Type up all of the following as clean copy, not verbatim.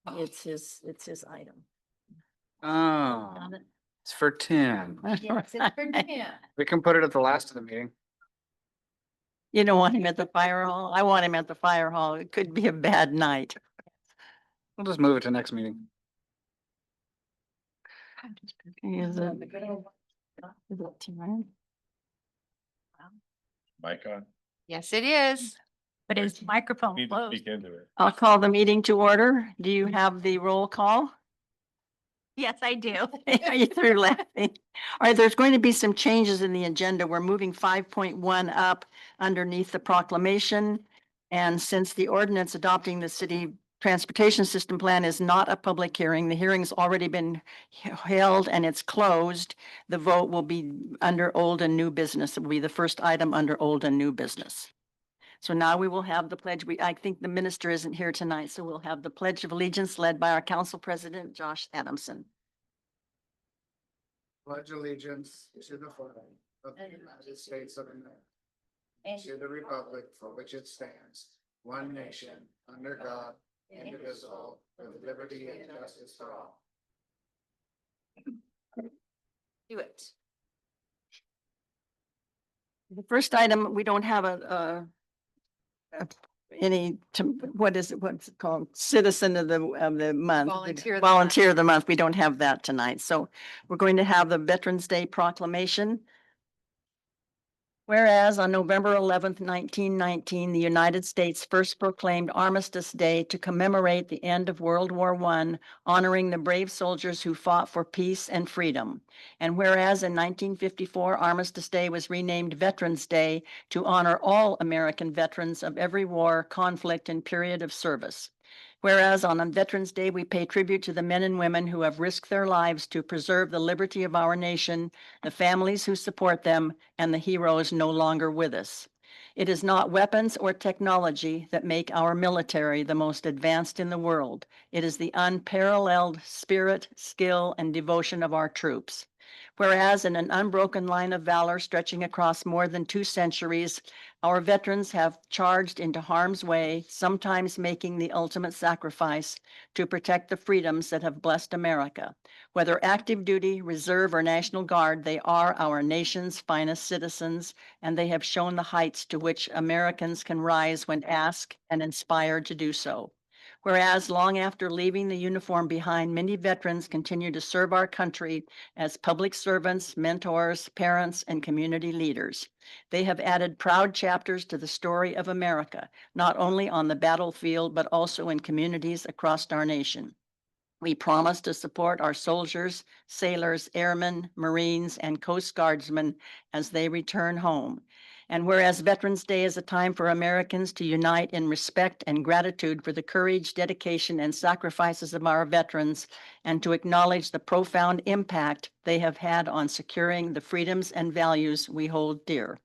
It's his item. Oh, it's for Tim. Yes, it's for Tim. We can put it at the last of the meeting. You don't want him at the fire hall? I want him at the fire hall. It could be a bad night. We'll just move it to next meeting. Is it Tim? Mic on. Yes, it is. But his microphone Need to closed. speak into it. I'll call the meeting to order. Do you have the roll call? Yes, I do. Are you through laughing? All right, there's going to be some changes in the agenda. We're moving 5.1 up underneath the proclamation. And since the ordinance adopting the city transportation system plan is not a public hearing, the hearing's already been held and it's closed. The vote will be under old and new business. It will be the first item under old and new business. So now we will have the pledge. I think the minister isn't here tonight, so we'll have the Pledge of Allegiance led by our council president, Josh Adamson. Pledge allegiance to the flag of the United States of America, and to the republic for which it stands, one nation, under God, indivisible, with liberty and justice for all. Do it. The first item, we don't have what's it called? Citizen of the month. Volunteer of the month. Volunteer of the month. We don't have that tonight. So we're going to have the Veterans Day proclamation. Whereas on November 11th, 1919, the United States first proclaimed Armistice Day to commemorate the end of World War I, honoring the brave soldiers who fought for peace and freedom. And whereas in 1954, Armistice Day was renamed Veterans Day to honor all American veterans of every war, conflict, and period of service. Whereas on Veterans Day, we pay tribute to the men and women who have risked their lives to preserve the liberty of our nation, the families who support them, and the heroes no longer with us. It is not weapons or technology that make our military the most advanced in the world. It is the unparalleled spirit, skill, and devotion of our troops. Whereas in an unbroken line of valor stretching across more than 2 centuries, our veterans have charged into harm's way, sometimes making the ultimate sacrifice to protect the freedoms that have blessed America. Whether active duty, reserve, or National Guard, they are our nation's finest citizens, and they have shown the heights to which Americans can rise when asked and inspired to do so. Whereas long after leaving the uniform behind, many veterans continue to serve our country as public servants, mentors, parents, and community leaders. They have added proud chapters to the story of America, not only on the battlefield, but also in communities across our nation. We promise to support our soldiers, sailors, airmen, Marines, and Coast Guardsmen as they return home. And whereas Veterans Day is a time for Americans to unite in respect and gratitude for the courage, dedication, and sacrifices of our veterans, and to acknowledge the profound impact they have had on securing the freedoms and values we hold dear.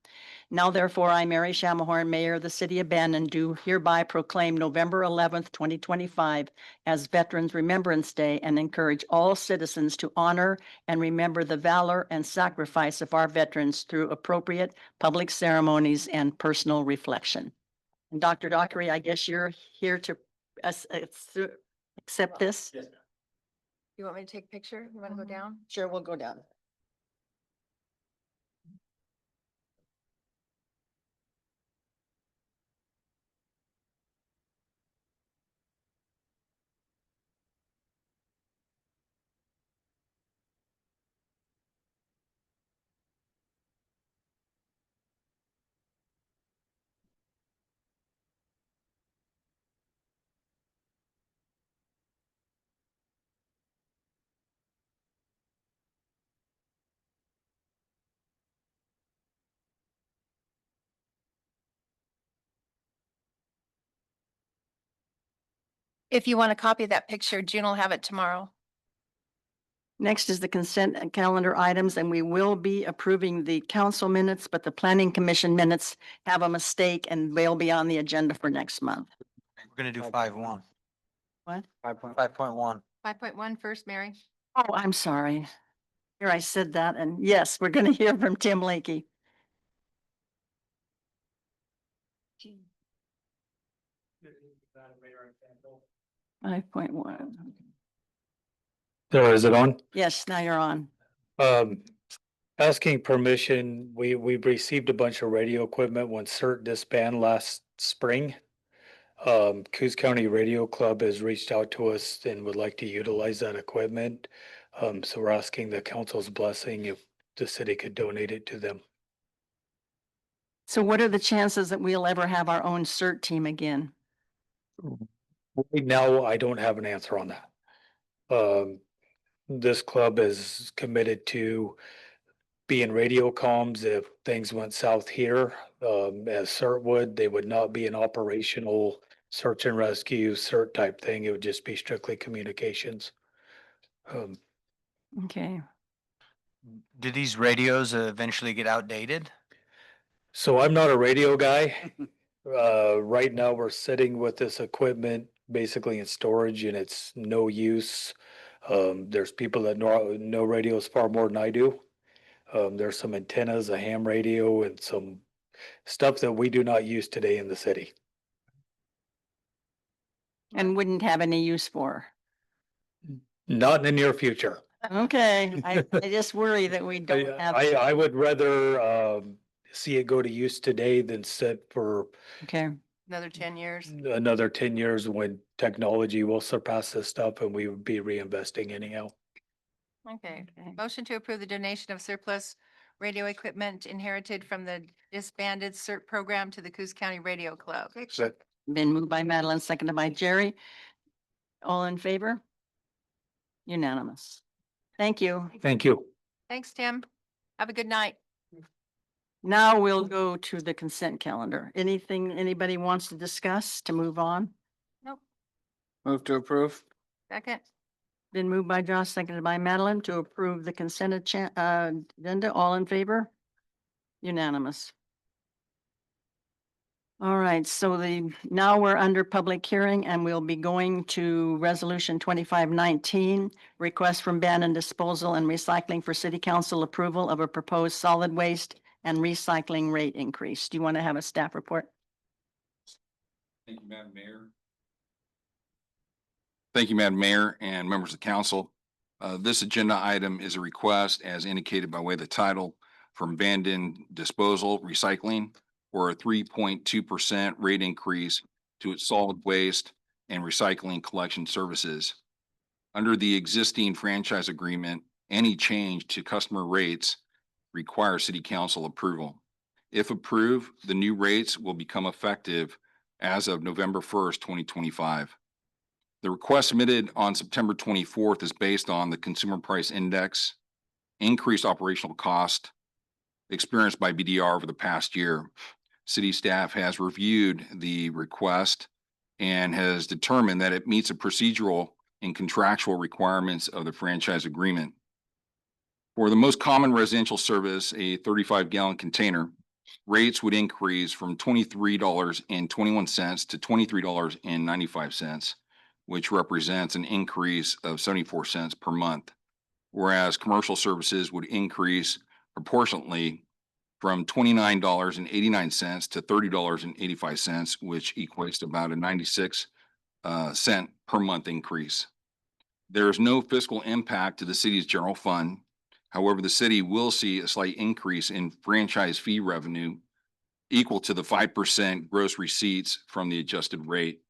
Now, therefore, I, Mary Shamahorn, Mayor of the City of Bandon, do hereby proclaim November 11th, 2025 as Veterans Remembrance Day and encourage all citizens to honor and remember the valor and sacrifice of our veterans through appropriate public ceremonies and personal reflection. And Dr. Dockery, I guess you're here to accept this? Yes. You want me to take a picture? You want to go down? Sure, we'll go down. If you want a copy of that picture, June will have it tomorrow. Next is the consent and calendar items, and we will be approving the council minutes, but the planning commission minutes have a mistake and they'll be on the agenda for next month. We're gonna do 5.1. What? 5.1. 5.1 first, Mary. Oh, I'm sorry. Here, I said that, and yes, we're going to hear from Tim Lakey. 5.1. There, is it on? Yes, now you're on. Um, asking permission, we've received a bunch of radio equipment when CERT disbanded last spring. Coos County Radio Club has reached out to us and would like to utilize that equipment. So we're asking the council's blessing if the city could donate it to them. So what are the chances that we'll ever have our own CERT team again? Right now, I don't have an answer on that. This club is committed to being radio comms if things went south here. As CERT would, they would not be an operational search and rescue CERT type thing. It would just be strictly communications. Okay. Do these radios eventually get outdated? So I'm not a radio guy. Right now, we're sitting with this equipment basically in storage and it's no use. There's people that know radios far more than I do. There's some antennas, a ham radio, and some stuff that we do not use today in the city. And wouldn't have any use for. Not in the near future. Okay, I just worry that we don't have. I would rather see it go to use today than sit for Okay, Another 10 years. another 10 years when technology will surpass this stuff and we would be reinvesting anyhow. Okay. okay. Motion to approve the donation of surplus radio equipment inherited from the disbanded CERT program to the Coos County Radio Club. Been moved by Madeline, seconded by Jerry. All in favor? Unanimous. Thank you. Thank you. Thanks, Tim. Have a good night. Now we'll go to the consent calendar. Anything anybody wants to discuss to move on? Nope. Move to approve. Second. Been moved by Josh, seconded by Madeline to approve the consent agenda. All in favor? Unanimous. All right, so now we're under public hearing and we'll be going to resolution 2519, request from ban and disposal and recycling for city council approval of a proposed solid waste and recycling rate increase. Do you want to have a staff report? Thank you, Madam Mayor. Thank you, Madam Mayor and members of council. This agenda item is a request as indicated by way of the title from abandoned disposal recycling for a 3.2% rate increase to its solid waste and recycling collection services. Under the existing franchise agreement, any change to customer rates requires city council approval. If approved, the new rates will become effective as of November 1st, 2025. The request submitted on September 24th is based on the Consumer Price Index, increased operational cost experienced by BDR over the past year. City staff has reviewed the request and has determined that it meets the procedural and contractual requirements of the franchise agreement. For the most common residential service, a 35-gallon container, rates would increase from $23.21 to $23.95, which represents an increase of 74 cents per month, whereas commercial services would increase proportionately from $29.89 to $30.85, which equates to about a 96 cent per month increase. There is no fiscal impact to the city's general fund. However, the city will see a slight increase in franchise fee revenue equal to the 5% gross receipts from the adjusted rate.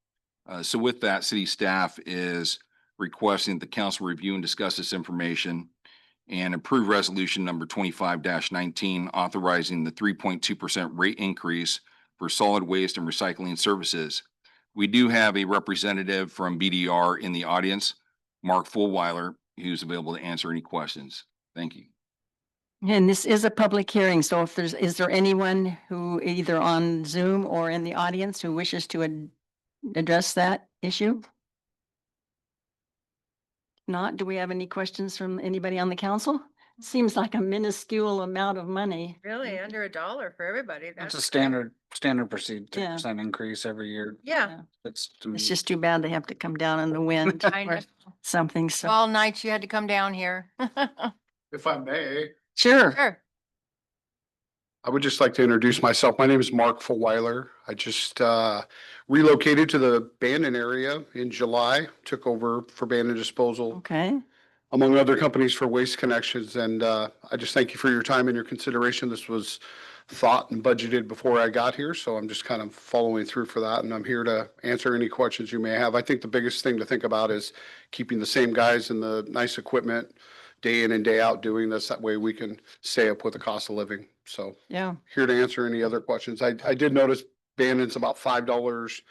So with that, city staff is requesting that the council review and discuss this information and approve resolution number 25-19, authorizing the 3.2% rate increase for solid waste and recycling services. We do have a representative from BDR in the audience, Mark Fullweiler, who's available to answer any questions. Thank you. And this is a public hearing, so if is there anyone who either on Zoom or in the audience who wishes to address that issue? Not, do we have any questions from anybody on the council? Seems like a minuscule amount of money. Really, under $1 for everybody. That's a That's standard procedure, Yeah. 10% increase every year. Yeah. That's. It's just too bad they have to come down in the wind I know. or something, so. All night you had to come down here. If I may, Sure. Sure. I would just like to introduce myself. My name is Mark Fulweiler. I just relocated to the Bandon area in July, took over for Bandon Disposal, Okay, among other companies for Waste Connections. And I just thank you for your time and your consideration. This was thought and budgeted before I got here, so I'm just kind of following through for that. And I'm here to answer any questions you may have. I think the biggest thing to think about is keeping the same guys and the nice equipment day in and day out doing this. That way we can stay up with the cost of living. So yeah, here to answer any other questions. I did notice Bandon's about $5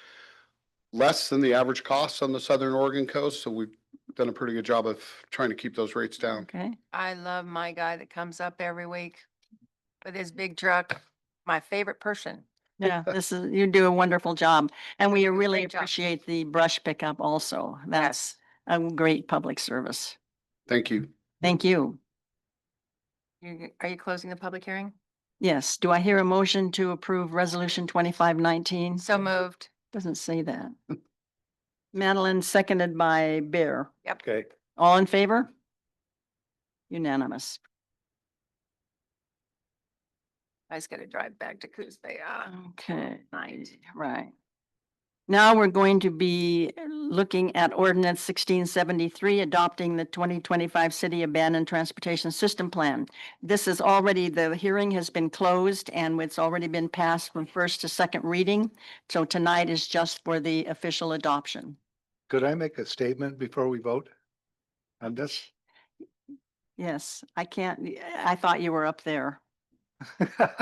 less than the average cost on the Southern Oregon coast. So we've done a pretty good job of trying to keep those rates down. okay. I love my guy that comes up every week with his big truck. My favorite person. Yeah, you do a wonderful job. And we really Great job. appreciate the brush pickup also. That's Yes. a great public service. Thank you. Thank you. Are you closing the public hearing? Yes, do I hear a motion to approve resolution 2519? So moved. Doesn't say that. Madeline, seconded by Bear. Okay. All in favor? Unanimous. I just gotta drive back to Coos Bay. Okay, right. Now we're going to be looking at ordinance 1673, adopting the 2025 City Abandoned Transportation System Plan. This is already, the hearing has been closed and it's already been passed from first to second reading. So tonight is just for the official adoption. Could I make a statement before we vote on this? Yes, I thought you were up there.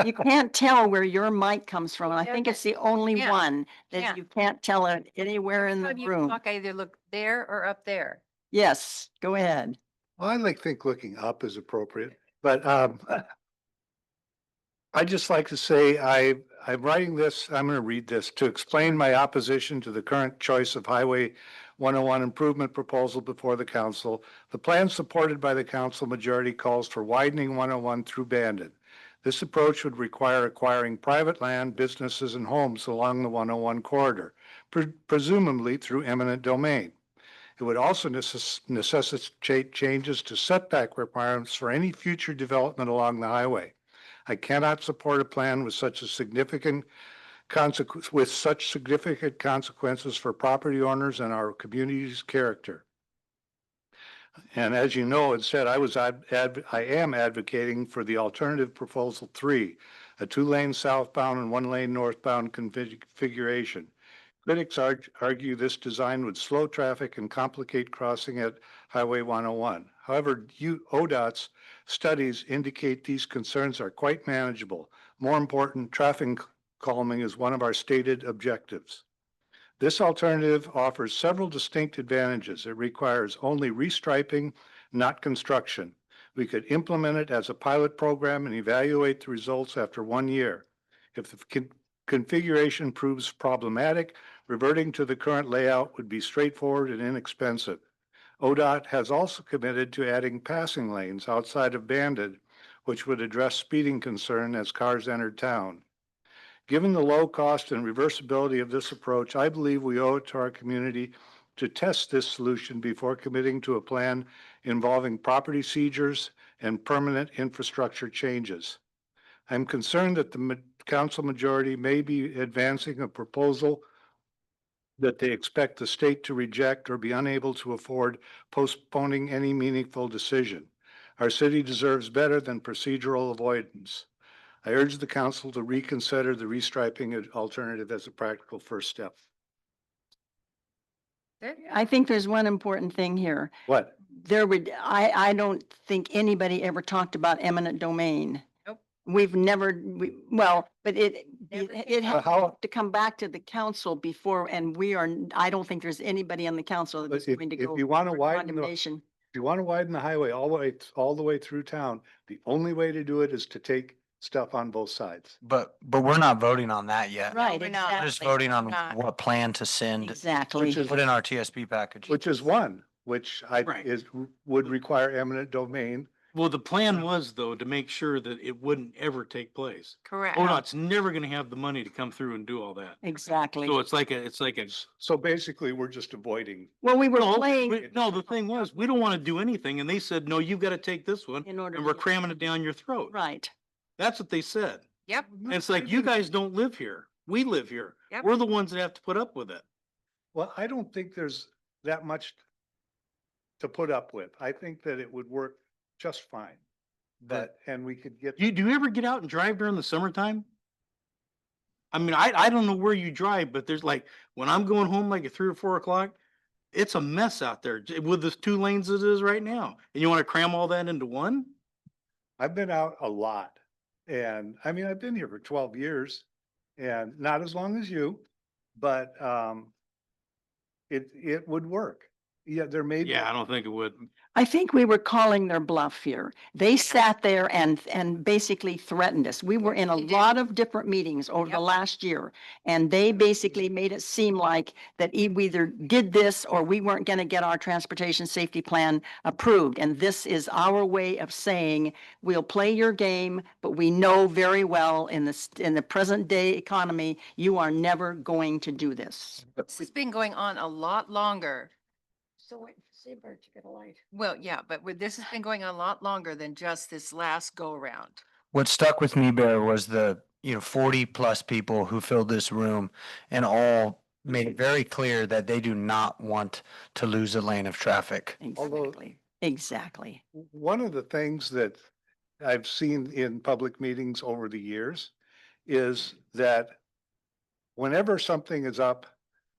You can't tell where your mic comes from. I think it's the only Yeah, one yeah. that you can't tell it anywhere in the Have you room. talk, I either look there or up there. Yes, go ahead. Well, I think looking up is appropriate, but I just like to say I'm writing this, I'm going to read this to explain my opposition to the current choice of Highway 101 improvement proposal before the council. The plan supported by the council majority calls for widening 101 through Bandon. This approach would require acquiring private land, businesses, and homes along the 101 corridor, presumably through eminent domain. It would also necessitate changes to setback requirements for any future development along the highway. I cannot support a plan with such significant consequences for property owners and our community's character. And as you know, instead, I am advocating for the alternative proposal 3, a 2-lane southbound and 1-lane northbound configuration. Critics argue this design would slow traffic and complicate crossing at Highway 101. However, ODOT's studies indicate these concerns are quite manageable. More important, traffic calming is one of our stated objectives. This alternative offers several distinct advantages. It requires only restriping, not construction. We could implement it as a pilot program and evaluate the results after 1 year. If the configuration proves problematic, reverting to the current layout would be straightforward and inexpensive. ODOT has also committed to adding passing lanes outside of Bandon, which would address speeding concern as cars enter town. Given the low cost and reversibility of this approach, I believe we owe it to our community to test this solution before committing to a plan involving property seizures and permanent infrastructure changes. I'm concerned that the council majority may be advancing a proposal that they expect the state to reject or be unable to afford, postponing any meaningful decision. Our city deserves better than procedural avoidance. I urge the council to reconsider the restriping alternative as a practical first step. I think there's one important thing here. What? I don't think anybody ever talked about eminent domain. Nope. We've never, but it has How, to come back to the council before, and I don't think there's anybody on the council that's But going to if go you want to for widen the, condemnation. if you want to widen the highway all the way through town, the only way to do it is to take stuff on both sides. But we're not voting on that yet. Right, we're not. We're just exactly. voting on Not. what plan to send, Exactly. Which is- put in our TSP package. Which is one, which Right. would require eminent domain. Well, the plan was though, to make sure that it wouldn't ever take place. Correct. ODOT's never gonna have the money to come through and do all that. Exactly. So it's like a, So basically, we're just avoiding. Well, we were no, playing no, the thing was, we don't wanna do anything. And they said, no, you've gotta take this one in order. and we're to- cramming it down your throat. Right. That's what they said. Yep. And it's like, you guys don't live here. We live here. Yep. We're the ones that have to put up with it. Well, I don't think there's that much to put up with. I think that it would work just fine. But, and we could get. Do you ever get out and drive during the summertime? I mean, I don't know where you drive, but there's like, when I'm going home like at 3 or 4 o'clock, it's a mess out there with the 2 lanes it is right now. And you want to cram all that into one? I've been out a lot. And I mean, I've been here for 12 years and not as long as you, but it would work. Yeah, there may be. Yeah, I don't think it would. I think we were calling their bluff here. They sat there and basically threatened us. We were in a They did. lot of different meetings over the Yep. last year. And they basically made it seem like that we either did this or we weren't going to get our transportation safety plan approved. And this is our way of saying, we'll play your game, but we know very well in the present day economy, you are never going to do this. This has been going on a lot longer. So wait, see Bert, you get a light. Well, yeah, but this has been going on a lot longer than just this last go around. What stuck with me, Bear, was the, 40 plus people who filled this room and all made it very clear that they do not want to lose a lane of traffic. Although- Exactly, exactly. One of the things that I've seen in public meetings over the years is that whenever something is up,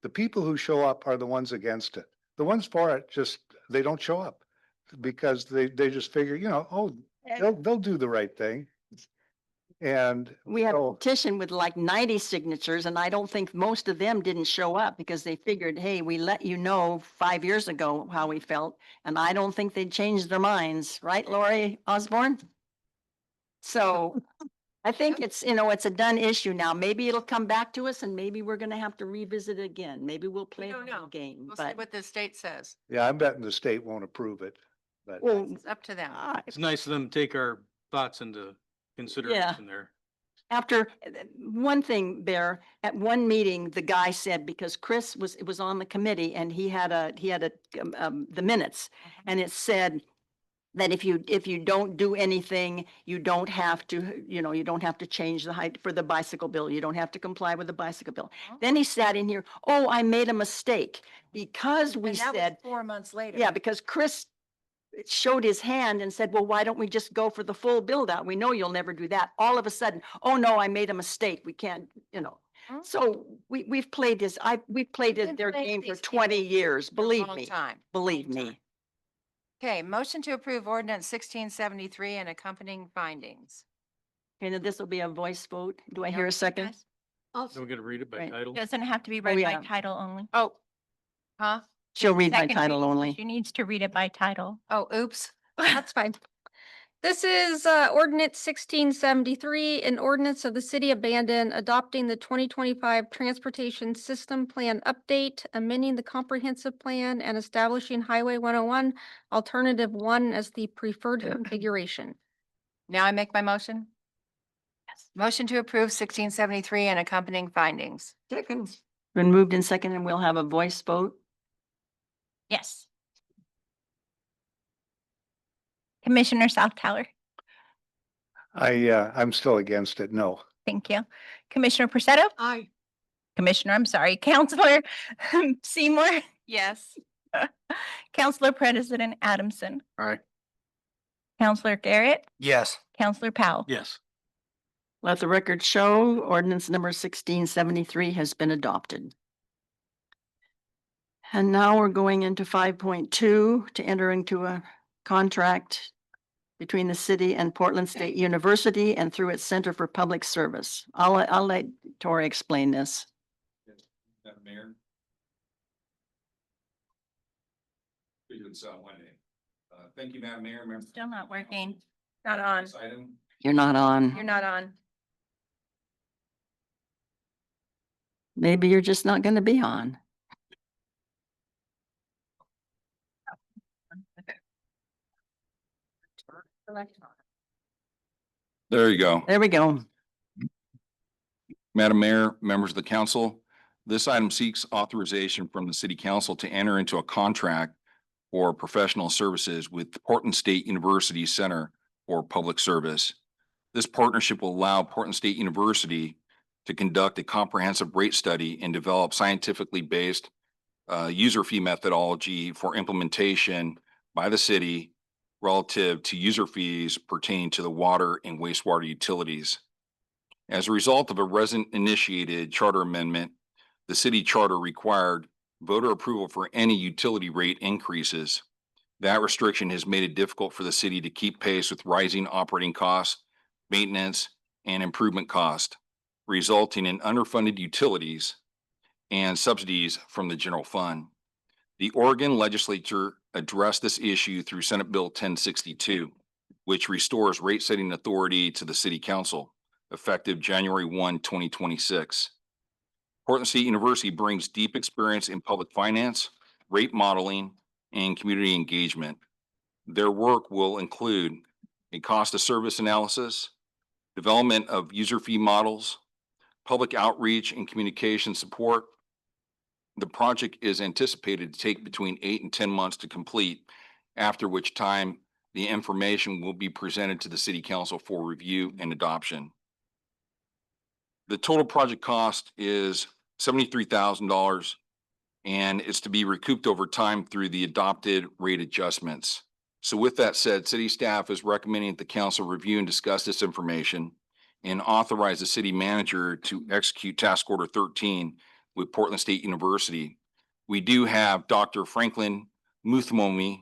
the people who show up are the ones against it. The ones for it they don't show up because they just figure, they'll do the right thing. And We had a so, petition with like 90 signatures and I don't think most of them didn't show up because they figured, hey, we let you know 5 years ago how we felt. And I don't think they'd changed their minds, right, Lori Osborne? So I think it's a done issue now. Maybe it'll come back to us and maybe we're gonna have to revisit it again. Maybe we'll play don't a know. little game, We'll see but. what the state says. yeah, I'm betting the state won't approve it, but. Well, It's up to them. It's nice of them to take our thoughts into consideration there. after, one thing, Bear, at one meeting, the guy said, because Chris was on the committee and he had the minutes. And it said that if you don't do anything, you don't have to, you don't have to change the height for the bicycle bill. You don't have to comply with the bicycle bill. Oh. Then he sat in here, oh, I made a mistake because we And that was said, 4 months later. yeah, because Chris showed his hand and said, well, why don't we just go for the full build out? We know you'll never do that. All of a sudden, oh no, I made a mistake. We can't, Huh? So we've played this, we've played We've been their playing game for these 20 games years, for a believe long me, time, believe long me. time. Okay, motion to approve ordinance 1673 and accompanying findings. And this will be a voice vote. Do I Yep. hear a second? Yes. Then we're gonna read it by Right. title. Doesn't have to be read by yeah. title only. Oh, huh? She'll read by Second title reading, only. She needs to read it by title. Oh, oops. That's fine. This is ordinance 1673, an ordinance of the city of Bandon adopting the 2025 Transportation System Plan update, amending the comprehensive plan and establishing Highway 101 Alternative 1 as the preferred configuration. Now I make my motion? Yes. Motion to approve 1673 and accompanying findings. Second. Been moved in second and we'll have a voice vote. Yes. Commissioner South Tyler, I'm still against it. No. thank you. Commissioner Purcell? Aye. Counselor Seymour, Yes. Counselor President Adamson, Aye. Counselor Garrett, Yes. Counselor Powell. Yes. Let the record show ordinance number 1673 has been adopted. And now we're going into 5.2 to enter into a contract between the city and Portland State University and through its Center for Public Service. I'll let Tori explain this. Madam Mayor. Thank you, Madam Mayor. Members- Still not working. Not on. This item You're not on. You're not on. Maybe you're just not going to be on. There you go. There we go. Madam Mayor, members of the council, this item seeks authorization from the city council to enter into a contract for professional services with the Portland State University Center for Public Service. This partnership will allow Portland State University to conduct a comprehensive rate study and develop scientifically based user fee methodology for implementation by the city relative to user fees pertaining to the water and wastewater utilities. As a result of a resident-initiated charter amendment, the city charter required voter approval for any utility rate increases. That restriction has made it difficult for the city to keep pace with rising operating costs, maintenance, and improvement costs, resulting in underfunded utilities and subsidies from the general fund. The Oregon legislature addressed this issue through Senate Bill 1062, which restores rate-setting authority to the city council, effective January 1, 2026. Portland State University brings deep experience in public finance, rate modeling, and community engagement. Their work will include a cost of service analysis, development of user fee models, public outreach and communication support. The project is anticipated to take between 8 and 10 months to complete, after which time the information will be presented to the city council for review and adoption. The total project cost is $73,000 and it's to be recouped over time through the adopted rate adjustments. So with that said, city staff is recommending that the council review and discuss this information and authorize the city manager to execute task order 13 with Portland State University. We do have Dr. Franklin Muthmomi,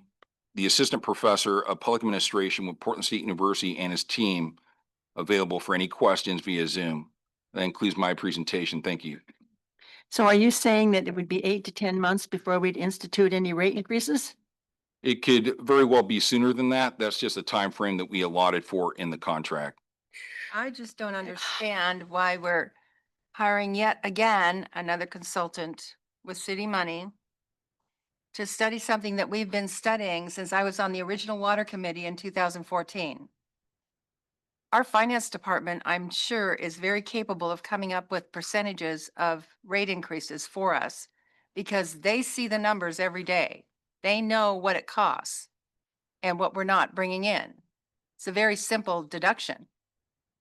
the assistant professor of public administration with Portland State University, and his team available for any questions via Zoom. That includes my presentation. Thank you. So are you saying that it would be 8 to 10 months before we'd institute any rate increases? It could very well be sooner than that. That's just a time frame that we allotted for in the contract. I just don't understand why we're hiring yet again another consultant with city money to study something that we've been studying since I was on the original water committee in 2014. Our finance department, I'm sure, is very capable of coming up with percentages of rate increases for us because they see the numbers every day. They know what it costs and what we're not bringing in. It's a very simple deduction.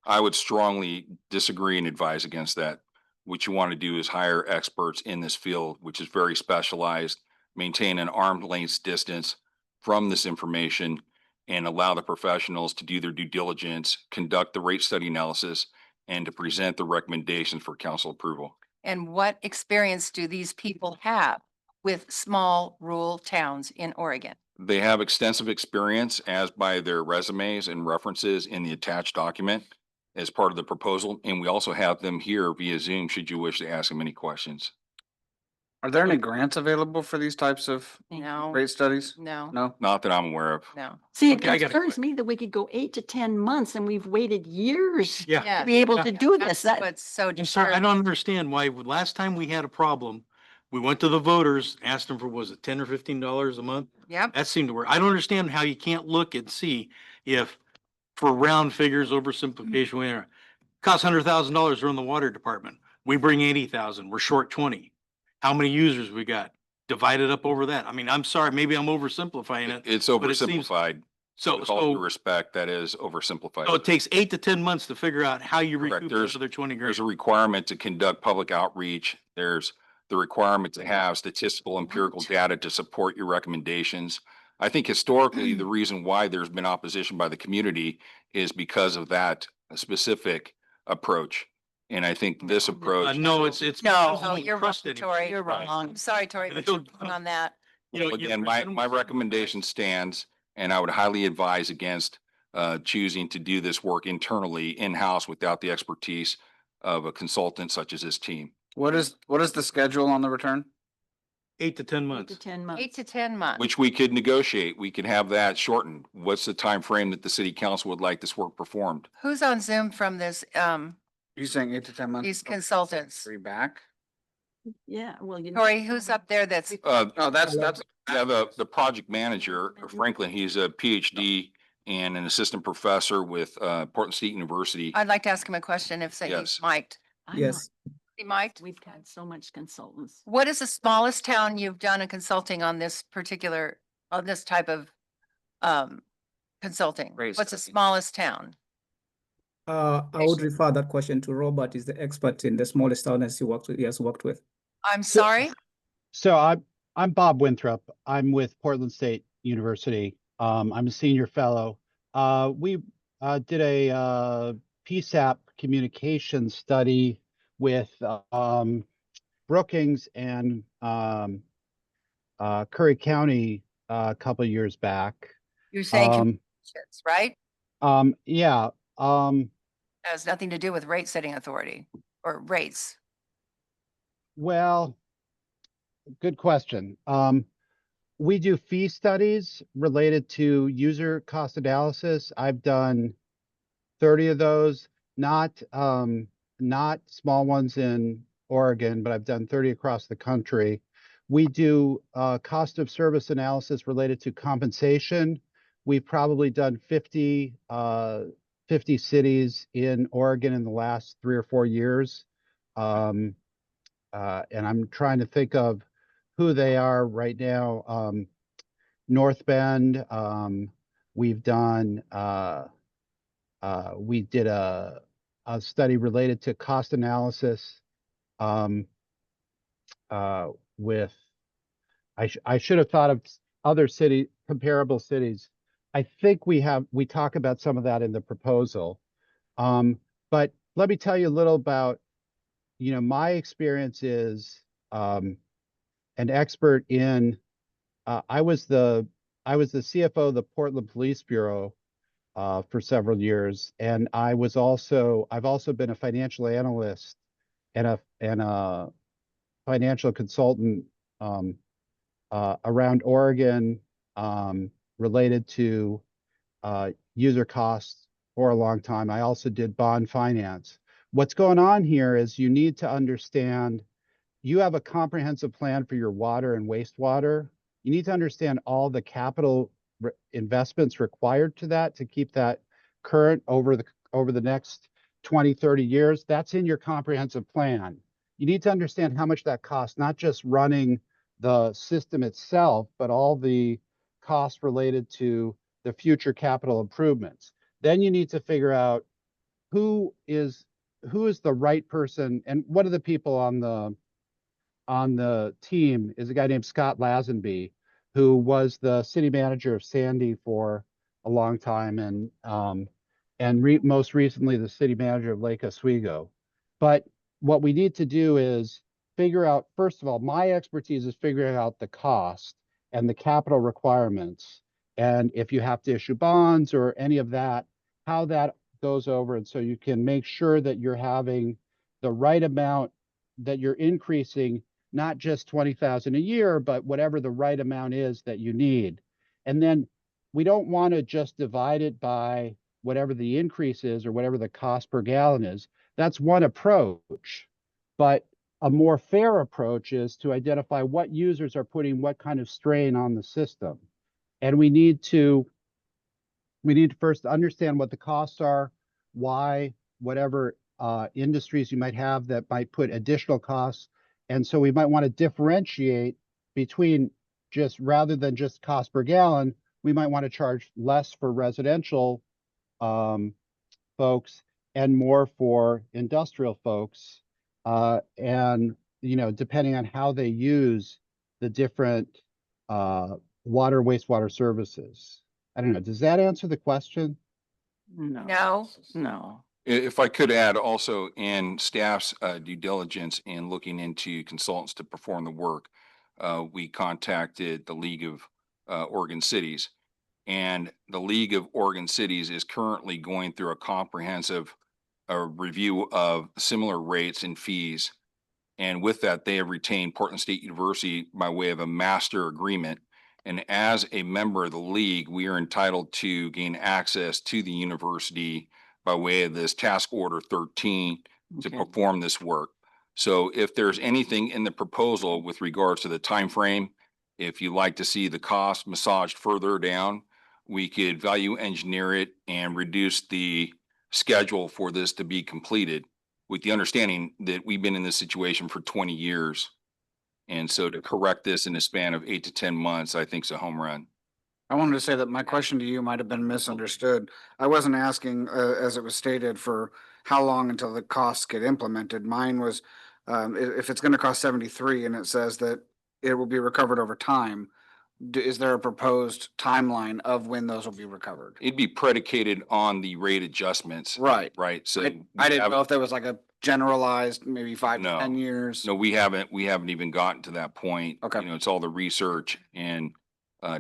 I would strongly disagree and advise against that. What you want to do is hire experts in this field, which is very specialized, maintain an arm's length distance from this information, and allow the professionals to do their due diligence, conduct the rate study analysis, and to present the recommendations for council approval. And what experience do these people have with small rural towns in Oregon? They have extensive experience as by their resumes and references in the attached document as part of the proposal. And we also have them here via Zoom should you wish to ask them any questions. Are there any grants available for these types of No, rate studies? no, No? Not that I'm aware of. no. See, it Okay, I got a concerns me that we could go 8 to 10 months and we've waited years Yeah. to be able Yeah. to do That's this. That, what's so I'm sorry, I disturbing. don't understand why last time we had a problem, we went to the voters, asked them for, was it $10 or $15 a month? Yep. That seemed to work. I don't understand how you can't look and see if for round figures, oversimplification, whatever, costs $100,000 to run the water department. We bring 80,000, we're short 20. How many users we got? Divide it up over that. I mean, I'm sorry, maybe I'm oversimplifying it. It's but it seems- oversimplified. So, With all due so, respect, that is oversimplified. so it takes 8 to 10 months to figure out how you Correct. recoup those other 20 grand. There's a requirement to conduct public outreach. There's the requirement to have statistical empirical data to support your recommendations. I think historically, the reason why there's been opposition by the community is because of that specific approach. And I think this approach, No, it's. No. I Oh, don't you're wrong, trust anymore. Tori. you're Right. wrong. I'm sorry, Tori, but you're wrong on that. You know, again, you my present them- recommendation stands, and I would highly advise against choosing to do this work internally in-house without the expertise of a consultant such as this team. What is the schedule on the return? 8 to 10 8 months. to 10 months. 8 to 10 months. Which we could negotiate. We could have that shortened. What's the time frame that the city council would like this work performed? Who's on Zoom from this, You saying 8 to 10 months? these consultants? Three back? Yeah, well, you. Tori, who's up there that's, Oh, that's, Yeah, the project manager, Franklin, he's a PhD and an assistant professor with Portland State University. I'd like to ask him a question if he's Yes. mic'd. I'm yes. He mic'd? not- We've had so much consultants. What is the smallest town you've done a consulting on this particular, on this type of consulting? Rate What's the study. smallest town? I would refer that question to Robert, is the expert in the smallest towns he has worked with. I'm sorry? So I'm Bob Winthrop. I'm with Portland State University. I'm a senior fellow. We did a PSAP communication study with Brookings and Curry County a couple of years back. You're saying communications, right? Yeah. That has nothing to do with rate setting authority or rates. Well, good question. We do fee studies related to user cost analysis. I've done 30 of those, not small ones in Oregon, but I've done 30 across the country. We do cost of service analysis related to compensation. We've probably done 50 cities in Oregon in the last 3 or 4 years. And I'm trying to think of who they are right now. North Bend, we've done, we did a study related to cost analysis with, I should have thought of other comparable cities. I think we talk about some of that in the proposal. But let me tell you a little about, my experience is an expert in, I was the CFO of the Portland Police Bureau for several years, and I've also been a financial analyst and a financial consultant around Oregon related to user costs for a long time. I also did bond finance. What's going on here is you need to understand you have a comprehensive plan for your water and wastewater. You need to understand all the capital investments required to that to keep that current over the next 20, 30 years. That's in your comprehensive plan. You need to understand how much that costs, not just running the system itself, but all the costs related to the future capital improvements. Then you need to figure out who is the right person, and one of the people on the team is a guy named Scott Lazenby, who was the city manager of Sandy for a long time, and most recently the city manager of Lake Oswego. But what we need to do is figure out, first of all, my expertise is figuring out the cost and the capital requirements, and if you have to issue bonds or any of that, how that goes over, and so you can make sure that you're having the right amount, that you're increasing not just 20,000 a year, but whatever the right amount is that you need. And then we don't want to just divide it by whatever the increase is or whatever the cost per gallon is. That's one approach. But a more fair approach is to identify what users are putting what kind of strain on the system. And we need to first understand what the costs are, why, whatever industries you might have that might put additional costs. And so we might want to differentiate between rather than just cost per gallon, we might want to charge less for residential folks and more for industrial folks. And, depending on how they use the different water, wastewater services. I don't know. Does that answer the question? No. No. If I could add also in staff's due diligence in looking into consultants to perform the work, we contacted the League of Oregon Cities, and the League of Oregon Cities is currently going through a comprehensive review of similar rates and fees. And with that, they have retained Portland State University by way of a master agreement. And as a member of the league, we are entitled to gain access to the university by way of this task order 13 to perform this work. So if there's anything in the proposal with regards to the time frame, if you'd like to see the cost massaged further down, we could value engineer it and reduce the schedule for this to be completed, with the understanding that we've been in this situation for 20 years. And so to correct this in a span of 8 to 10 months, I think is a home run. I wanted to say that my question to you might have been misunderstood. I wasn't asking, as it was stated, for how long until the costs get implemented. Mine was, if it's gonna cost 73 and it says that it will be recovered over time, is there a proposed timeline of when those will be recovered? It'd be predicated on the rate adjustments. Right. Right, so. I didn't know if there was like a generalized, maybe 5 to No. 10 years. No, we haven't even gotten to that point. Okay. You know, it's all the research and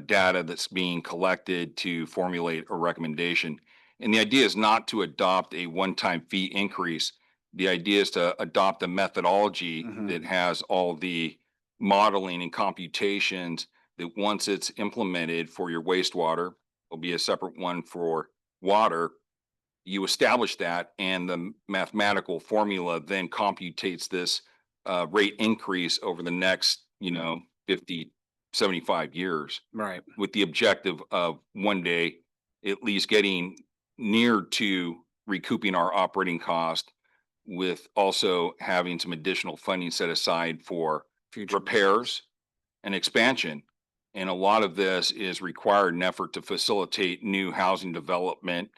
data that's being collected to formulate a recommendation. And the idea is not to adopt a one-time fee increase. The idea is to adopt a methodology Mhm. that has all the modeling and computations that once it's implemented for your wastewater, there'll be a separate one for water. You establish that, and the mathematical formula then computates this rate increase over the next, 50, 75 years, Right. with the objective of one day at least getting near to recouping our operating cost, with also having some additional funding set aside for Future. repairs and expansion. And a lot of this is required in effort to facilitate new housing development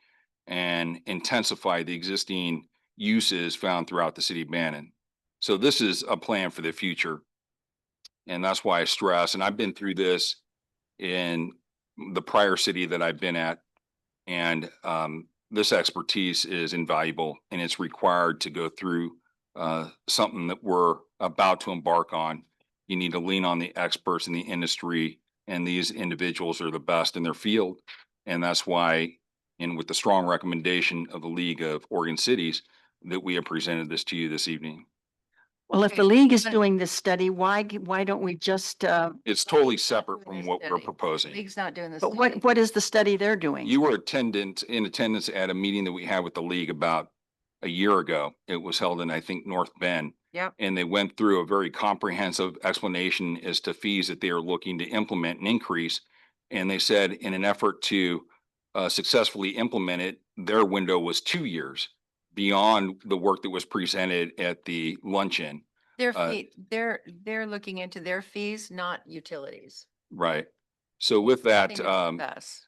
and intensify the existing uses found throughout the city of Bannon. So this is a plan for the future. And that's why I stress, and I've been through this in the prior city that I've been at. And this expertise is invaluable, and it's required to go through something that we're about to embark on. You need to lean on the experts in the industry, and these individuals are the best in their field. And that's why, and with the strong recommendation of the League of Oregon Cities, that we have presented this to you this evening. Well, if the league is doing this study, why don't we just, It's totally separate from Doing what this we're study. proposing. League's not doing this. but what is the study they're doing? You were in attendance at a meeting that we had with the league about a year ago. It was held in, I think, North Bend. Yep. And they went through a very comprehensive explanation as to fees that they are looking to implement and increase. And they said in an effort to successfully implement it, their window was 2 years beyond the work that was presented at the luncheon. Their fee, they're looking into their fees, not utilities. Right. So with that, Nothing to do with us.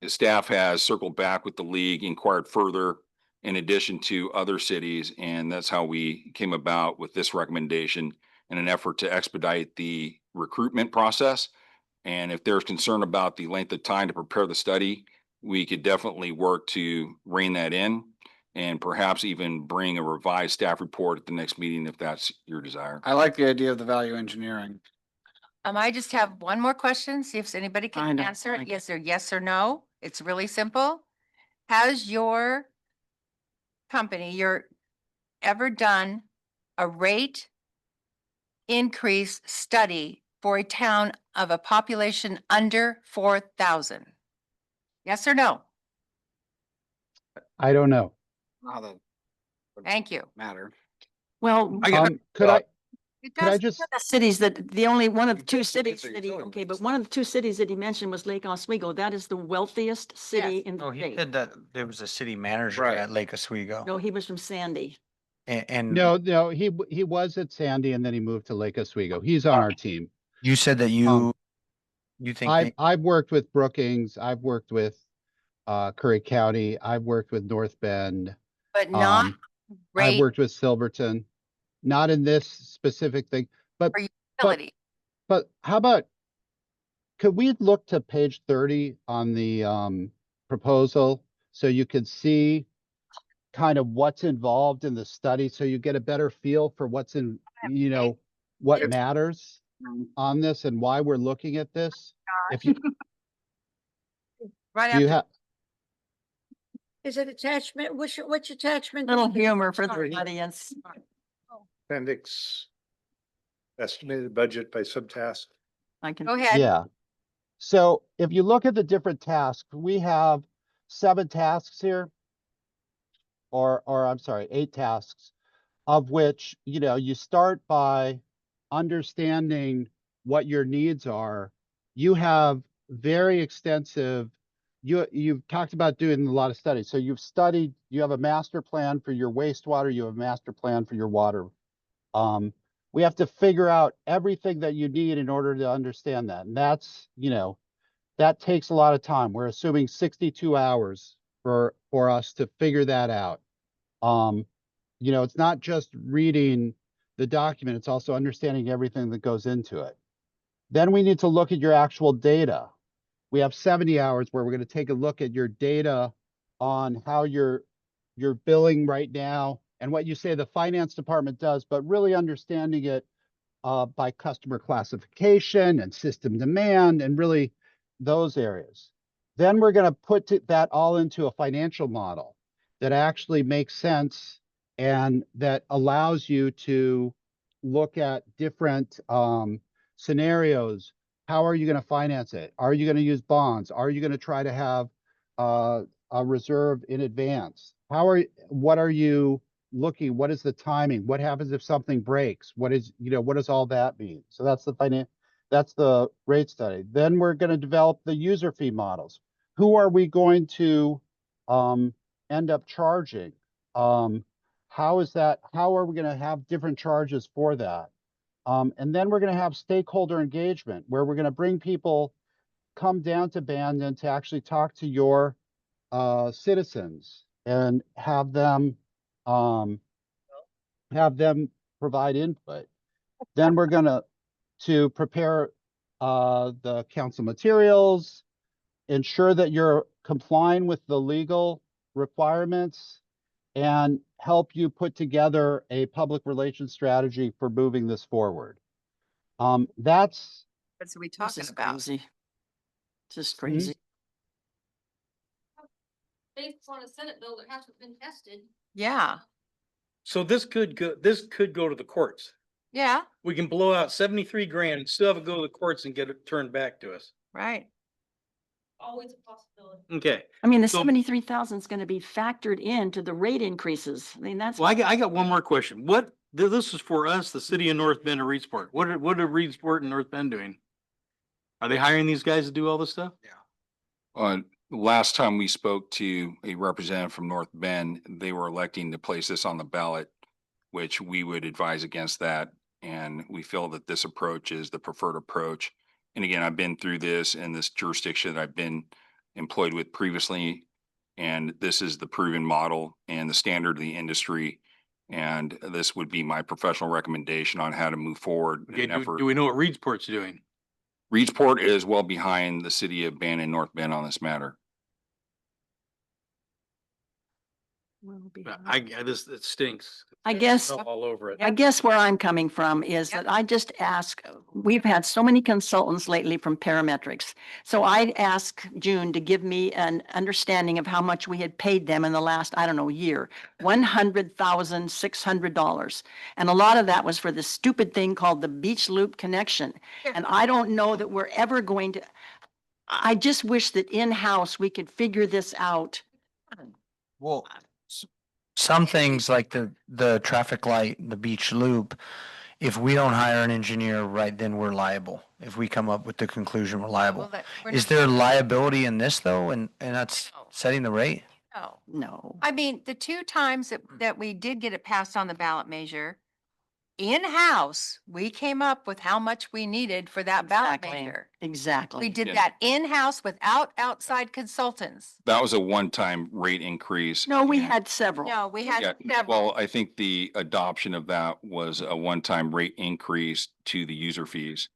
the staff has circled back with the league, inquired further in addition to other cities, and that's how we came about with this recommendation in an effort to expedite the recruitment process. And if there's concern about the length of time to prepare the study, we could definitely work to rein that in, and perhaps even bring a revised staff report at the next meeting if that's your desire. I like the idea of the value engineering. I just have one more question, see if anybody I can know, answer I it. Yes or no. It's really simple. Has your company, ever done a rate increase study for a town of a population under 4,000? Yes or no? I don't know. How that would Thank you. matter. Well, Could I, It could I does. just, the cities that, the only one of the two It's cities a that he, utility. okay, but one of the two cities that he mentioned was Lake Oswego. That is the wealthiest city Yes. in the No, he state. said that there was a city manager Right. at Lake Oswego. No, he was from Sandy. And no, he was at Sandy and then he moved to Lake Oswego. He's on our team. you said that you think I've worked with Brookings, I've worked with Curry County, I've worked with North Bend, But not I've rate worked with Silverton, not in this specific thing, but for utility. but how about, could we look to page 30 on the proposal so you could see kind of what's involved in the study, so you get a better feel for what's in, what matters on this and why we're looking at this? If you, Right do you after, have, Is it attachment? Which attachment? Little humor for the audience. Appendix, estimated budget by subtask. I can. go ahead. yeah. So if you look at the different tasks, we have 7 tasks here. Or I'm sorry, 8 tasks, of which, you start by understanding what your needs are. You have very extensive, you've talked about doing a lot of studies. So you have a master plan for your wastewater, you have a master plan for your water. We have to figure out everything that you need in order to understand that. And that's that takes a lot of time. We're assuming 62 hours for us to figure that out. You know, it's not just reading the document, it's also understanding everything that goes into it. Then we need to look at your actual data. We have 70 hours where we're going to take a look at your data on how you're billing right now and what you say the finance department does, but really understanding it by customer classification and system demand and really those areas. Then we're going to put that all into a financial model that actually makes sense and that allows you to look at different scenarios. How are you going to finance it? Are you going to use bonds? Are you going to try to have a reserve in advance? What are you looking? What is the timing? What happens if something breaks? What does all that mean? So that's the rate study. Then we're going to develop the user fee models. Who are we going to end up charging? How are we going to have different charges for that? And then we're going to have stakeholder engagement where we're going to bring people come down to Bandon to actually talk to your citizens and have them provide input. Then we're going to prepare the council materials, ensure that you're complying with the legal requirements, and help you put together a public relations strategy for moving this forward. That's What are we This talking is about? crazy. Just crazy. Based on a Senate bill that hasn't been tested. Yeah, So this could go to the courts. yeah, We can blow out 73 grand and still have it go to the courts and get it turned back to us. right. Always a possibility. Okay. I mean, the So- 73,000 is going to be factored into the rate increases. I mean, that's. Well, I got one more question. This is for us, the city of North Bend or Reedsport. What are Reedsport and North Bend doing? Are they hiring these guys to do all this stuff? Last time we spoke to a representative from North Bend, they were electing to place this on the ballot, which we would advise against that. And we feel that this approach is the preferred approach. And again, I've been through this in this jurisdiction that I've been employed with previously. And this is the proven model and the standard of the industry. And this would be my professional recommendation on how to move forward. in Okay, an effort. do we know what Reedsport's doing? Reedsport is well behind the city of Bandon, North Bend on this matter. It stinks. I guess. All over it. I guess where I'm coming from is that I just ask, we've had so many consultants lately from parametrics. So I'd ask June to give me an understanding of how much we had paid them in the last, I don't know, year, $100,600. And a lot of that was for this stupid thing called the Beach Loop connection. And I don't know that we're ever going to, I just wish that in-house we could figure this out. Well, some things like the traffic light, the beach loop, if we don't hire an engineer, right, then we're liable. If we come up with the conclusion, we're liable. Is there liability in this though? And that's setting the rate? No. No. I mean, the two times that we did get it passed on the ballot measure, in-house, we came up with how much we needed for that ballot Exactly. measure. Exactly. We did Yeah. that in-house without outside consultants. That was a one-time rate increase. No, we and- had several. No, we had Yeah, several. well, I think the adoption of that was a one-time rate increase to the user fees.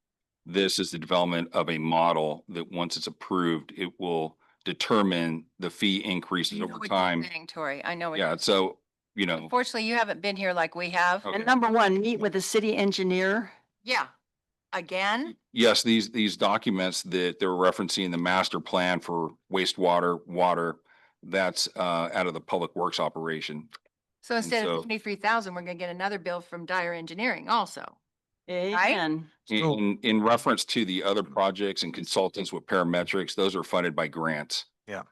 This is the development of a model that once it's approved, it will determine the fee increases You know over what you're time. saying, Tori, I know. what Yeah, you're- so, Unfortunately, you haven't been here like we have. Okay. And number one, meet with the city engineer. Yeah. Again, yes, these documents that they're referencing, the master plan for wastewater, water, that's out of the public works operation. so instead so- of 23,000, we're gonna get another bill from Dyer Engineering also. Amen. In reference to the other projects and consultants with parametrics, those are funded by grants. Yeah.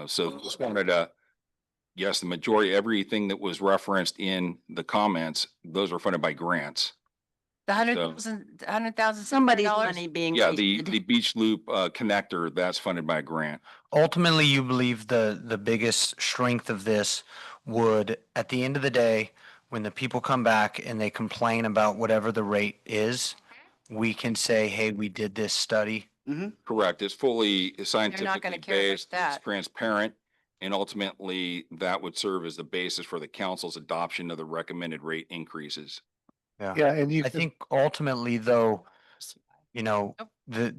So just wanted to, yes, the majority, everything that was referenced in the comments, those are funded by grants. The So- $100,000. Somebody's money being Yeah, wasted. the beach loop connector, that's funded by a grant. Ultimately, you believe the biggest strength of this would, at the end of the day, when the people come back and they complain about whatever the rate is, we can say, hey, we did this study Correct. It's fully gonna scientifically care about based, it's that. transparent, and ultimately that would serve as the basis for the council's adoption of the recommended rate increases. Yeah, and you I could, think ultimately though, you know, Nope.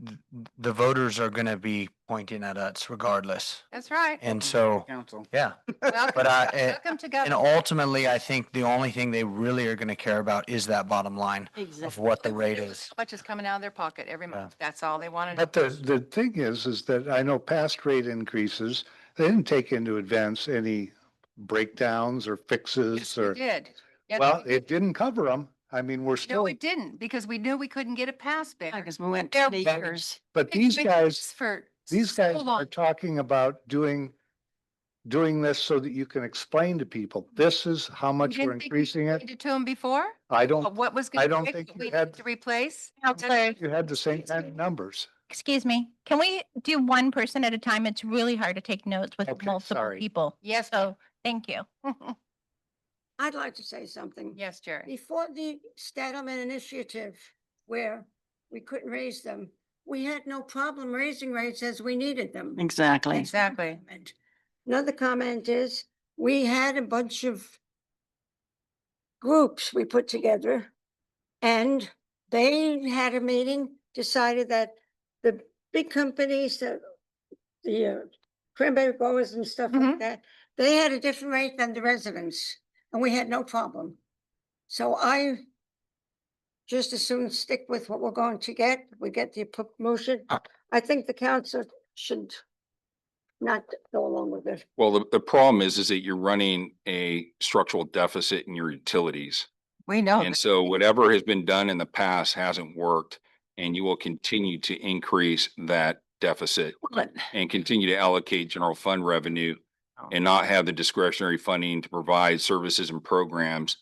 the voters are gonna be pointing at us regardless. That's right. And so, Council. yeah, Welcome, but welcome to and government. ultimately, I think the only thing they really are gonna care about is that bottom line of Exactly. what the rate is. How much is coming out of their pocket every month? That's all they want to but know. the thing is that I know past rate increases, they didn't take into advance any breakdowns or fixes Yes, we or, did. Yes, well, we it did. didn't cover them. I mean, we're No, still, it didn't, because we knew we couldn't get it passed there. Because we went There 20 was- years. but these guys, For these so guys long. are talking about doing this so that you can explain to people, this is how You much we're didn't think we increasing it. explained it to them before? I Of don't, what was I going don't to think fix, you we had- need to replace? Counselor, you had the same kind of numbers. excuse me, can we do one person at a time? It's really hard to take notes with Okay, multiple sorry. people. Yes, So, thank you. I'd like to say something. yes, Jerry. Before the Statleman Initiative, where we couldn't raise them, we had no problem raising rates as we needed them. Exactly. That's one Exactly. comment. Another comment is, we had a bunch of groups we put together, and they had a meeting, decided that the big companies, the cranberry growers and stuff like that, they had a different rate than the residents, and we had no problem. So I just as soon stick with what we're going to get. We get the motion. I think the council should not go along with it. Well, the problem is that you're running a structural deficit in your utilities. We know. And so whatever has been done in the past hasn't worked, and you will continue to increase that deficit Well, and continue to allocate general fund revenue and not have the discretionary funding to provide services and programs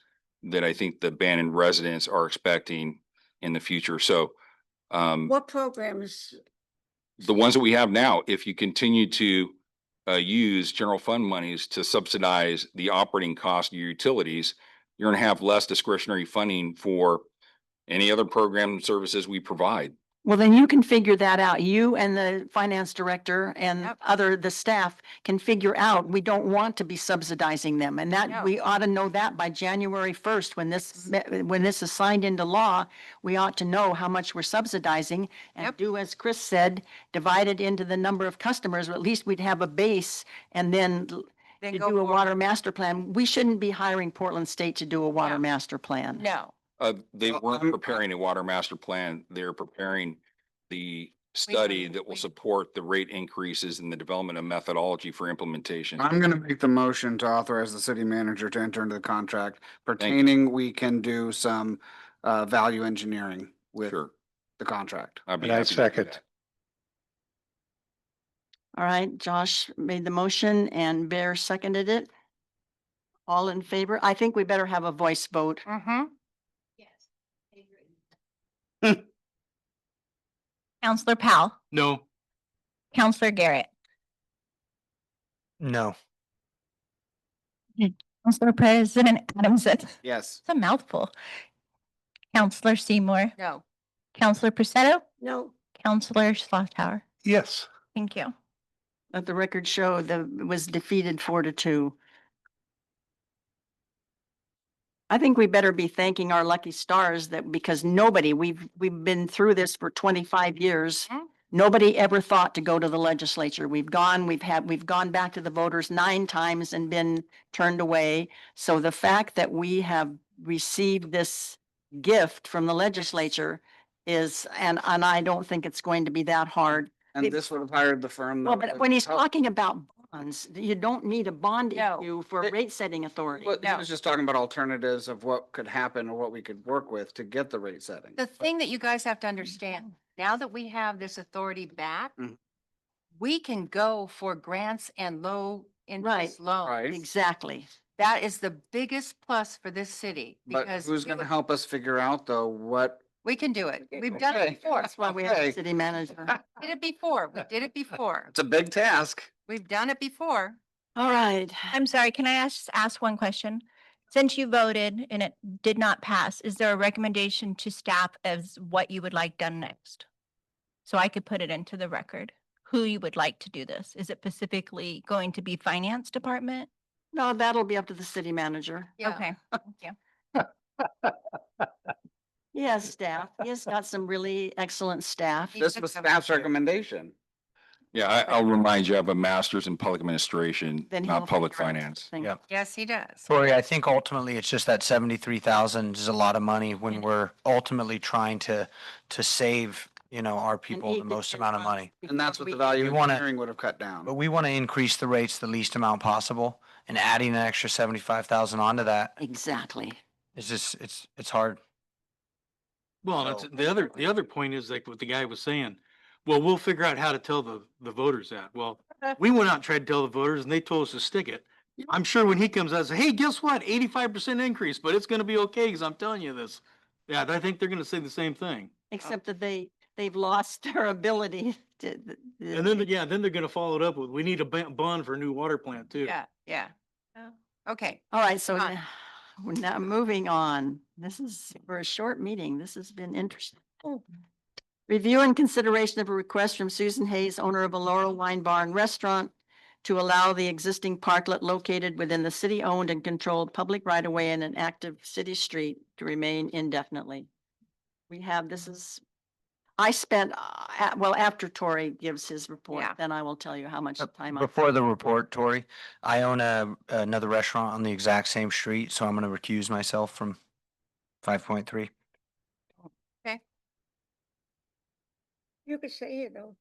that I think the Bannon residents are expecting in the future. So What programs? the ones that we have now, if you continue to use general fund monies to subsidize the operating cost of your utilities, you're gonna have less discretionary funding for any other program and services we provide. Well, then you can figure that out. You and the finance director and Yep. the staff can figure out, we don't want to be subsidizing them. And that, No. we ought to know that by January 1st, when this is signed into law, we ought to know how much we're subsidizing and Yep. do, as Chris said, divide it into the number of customers, or at least we'd have a base, and then Then to go do a water forward. master plan. We shouldn't be hiring Portland State to do a water No. master plan. No, They Well, weren't I'm- preparing a water master plan. They're preparing the study that will we- support the rate increases and the development of methodology for implementation. I'm gonna make the motion to authorize the city manager to enter into the contract pertaining, we can do some value engineering with Sure. the contract. I'd be And I happy to do second. that. All right, Josh made the motion and Bear seconded it. All in favor? I think we better have a voice vote. Counselor Powell, No. Counselor Garrett, No. Counselor President Adamson. Yes. It's a mouthful. Counselor Seymour, no. Counselor Prusetto, No, Counselor Schlaftower. Yes. Thank you. Let the record show it was defeated 4-2. I think we better be thanking our lucky stars that, because we've been through this for 25 years. Mhm. Nobody ever thought to go to the legislature. We've gone back to the voters 9 times and been turned away. So the fact that we have received this gift from the legislature is, and I don't think it's going to be that hard. And this would have hired the firm. Well, that but would when he's help. talking about bonds, you don't need a bond No. issue for It- rate setting authority. But he No. was just talking about alternatives of what could happen or what we could work with to get the rate setting. The thing that you guys have to understand, now that we have this authority back, Mhm. we can go for grants and low interest loans. Right. Exactly. That is the biggest plus for this city But because who's gonna help us figure out though what? we can do it. We've done it Okay. before. That's why we have a Okay. city manager. Did it before. We did it before. It's a big task. We've done it before. All right. I'm sorry, can I ask one question? Since you voted and it did not pass, is there a recommendation to staff as what you would like done next? So I could put it into the record, who you would like to do this. Is it specifically going to be finance department? No, that'll be up to the city manager. Yeah. Okay, thank you. He has staff. He has got some really excellent staff. He This took was them. staff's recommendation. Yeah, I'll remind you, I have a master's in public administration, Then he'll not public figure out finance. something. Yep. Yes, he does. Tori, I think ultimately it's just that 73,000 is a lot of money when we're ultimately trying to save, our people the eat most your amount of funds money. And that's what before the we- value We wanna- engineering would have cut down. But we want to increase the rates the least amount possible, and adding an extra 75,000 onto that Exactly. is just, it's hard. Well, that's, So- the other point is like what the guy was saying. Well, we'll figure out how to tell the voters that. Well, we went out and tried to tell the voters and they told us to stick it. I'm sure when he comes out and says, hey, guess what? 85% increase, but it's gonna be okay because I'm telling you this. Yeah, I think they're gonna say the same thing. Except that they've lost their ability to. And then, then they're gonna follow it up with, we need a bond for a new water plant too. Yeah, yeah. Okay, All right, so Fine. now, we're now moving on. This is for a short meeting. This has been interesting. Review and consideration of a request from Susan Hayes, owner of a Laurel Wine Bar and Restaurant, to allow the existing parklet located within the city-owned and controlled public right-of-way in an active city street to remain indefinitely. We have, this is, I spent, well, after Tori gives his report, Yeah. then I will tell you how much time I. Before the report, Tori, I own another restaurant on the exact same street, so I'm going to recuse myself from 5.3. You could stay here though.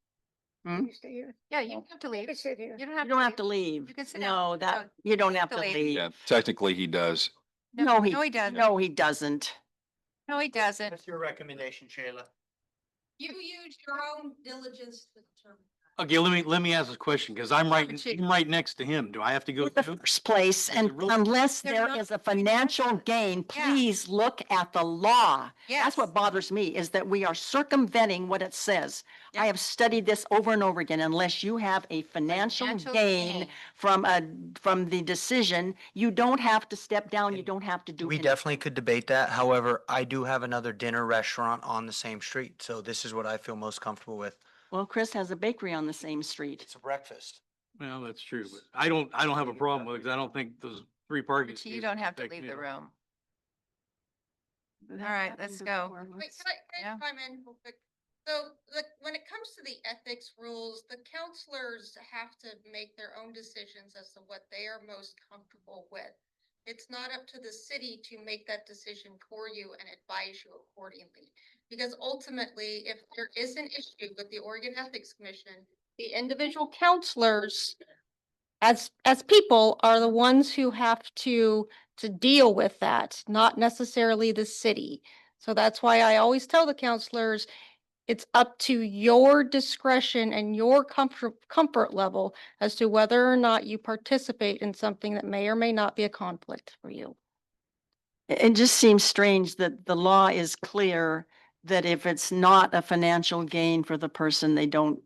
Hmm? You can stay here. yeah, you don't have to You leave. can sit here. You don't You have don't have leave. to leave. You can sit No, down. that, No, you don't you have have to to leave. leave. Yeah, technically he does. No, he, No, he doesn't. no, he doesn't. No, he doesn't. What's your recommendation, Shayla? You use your own diligence to determine. Okay, let me ask this question, because I'm right next to him. Do I have to go In the too? first place, and it really- unless They're there not- is a financial gain, Yeah. please look at the law. Yes. That's what bothers me, is that we are circumventing what it says. I Yep. have studied this over and over again. Unless you have a financial gain from the decision, you don't have to step down, you don't have to do We anything. definitely could debate that. However, I do have another dinner restaurant on the same street, so this is what I feel most comfortable with. Well, Chris has a bakery on the same street. It's a breakfast. Well, that's true, but I don't have a problem with it, because I don't think those 3 parking. But you spaces don't have to affect leave me the at all. room. That All right, happened let's go. before. Wait, Let's- can Yeah. I chime in real quick? So, when it comes to the ethics rules, the counselors have to make their own decisions as to what they are most comfortable with. It's not up to the city to make that decision for you and advise you accordingly. Because ultimately, if there is an issue with the Oregon Ethics Commission, the individual counselors as people are the ones who have to deal with that, not necessarily the city. So that's why I always tell the counselors, it's up to your discretion and your comfort level as to whether or not you participate in something that may or may not be a conflict for you. It just seems strange that the law is clear that if it's not a financial gain for the person, they don't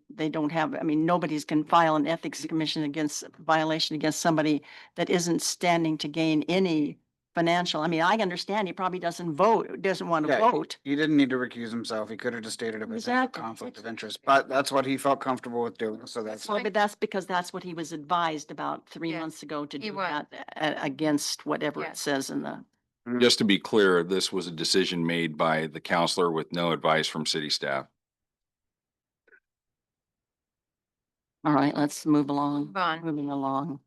have, I mean, nobody's can file an ethics commission violation against somebody that isn't standing to gain any financial. I mean, I understand he probably doesn't want to Yeah, vote. He didn't need to recuse himself. He could have just stated a potential Exactly. conflict of interest, but that's what he felt comfortable with doing, so that's. Well, but that's because that's what he was advised about 3 Yes, months ago to he do was. that against whatever it Yes. says in the. Just to be clear, this was a decision made by the counselor with no advice from city staff. All right, let's move along. Move on. Moving along.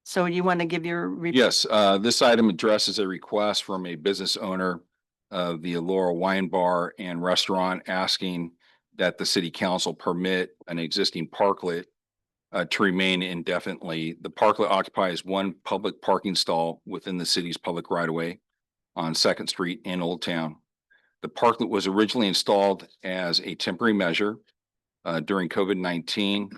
So you want to give your? Yes, this item addresses a request from a business owner of the Laurel Wine Bar and Restaurant asking that the city council permit an existing parklet to remain indefinitely. The parklet occupies one public parking stall within the city's public right of way on Second Street in Old Town. The parklet was originally installed as a temporary measure during COVID-19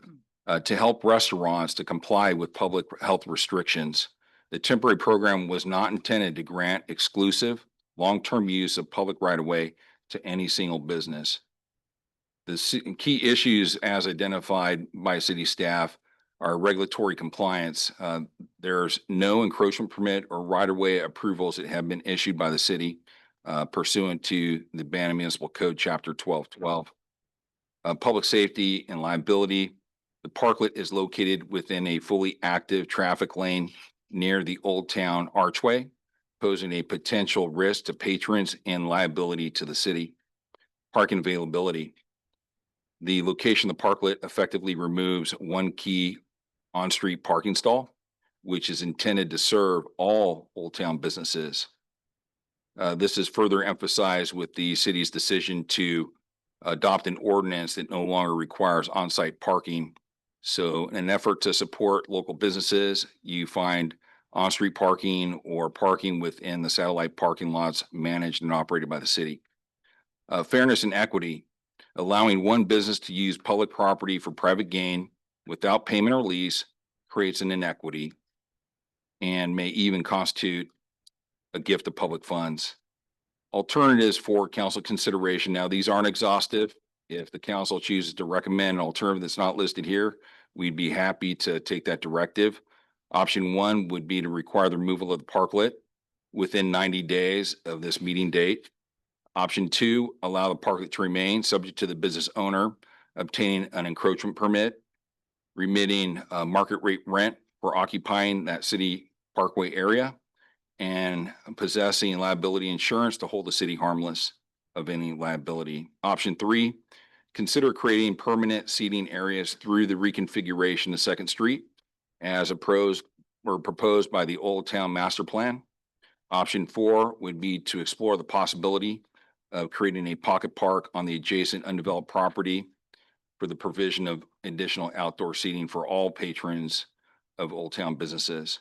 to help restaurants to comply with public health restrictions. The temporary program was not intended to grant exclusive long-term use of public right of way to any single business. The key issues as identified by city staff are regulatory compliance. There's no encroachment permit or right-of-way approvals that have been issued by the city pursuant to the Banning Municipal Code, Chapter 1212. Public safety and liability. The parklet is located within a fully active traffic lane near the Old Town Archway, posing a potential risk to patrons and liability to the city. Parking availability. The location of the parklet effectively removes one key on-street parking stall, which is intended to serve all Old Town businesses. This is further emphasized with the city's decision to adopt an ordinance that no longer requires on-site parking. So in an effort to support local businesses, you find on-street parking or parking within the satellite parking lots managed and operated by the city. Fairness and equity, allowing one business to use public property for private gain without payment or lease creates an inequity and may even constitute a gift of public funds. Alternatives for council consideration. Now, these aren't exhaustive. If the council chooses to recommend an alternative that's not listed here, we'd be happy to take that directive. Option one would be to require the removal of the parklet within 90 days of this meeting date. Option two, allow the parklet to remain subject to the business owner obtaining an encroachment permit, remitting market rate rent for occupying that city parkway area, and possessing liability insurance to hold the city harmless of any liability. Option three, consider creating permanent seating areas through the reconfiguration of Second Street as proposed by the Old Town Master Plan. Option four would be to explore the possibility of creating a pocket park on the adjacent undeveloped property for the provision of additional outdoor seating for all patrons of Old Town businesses.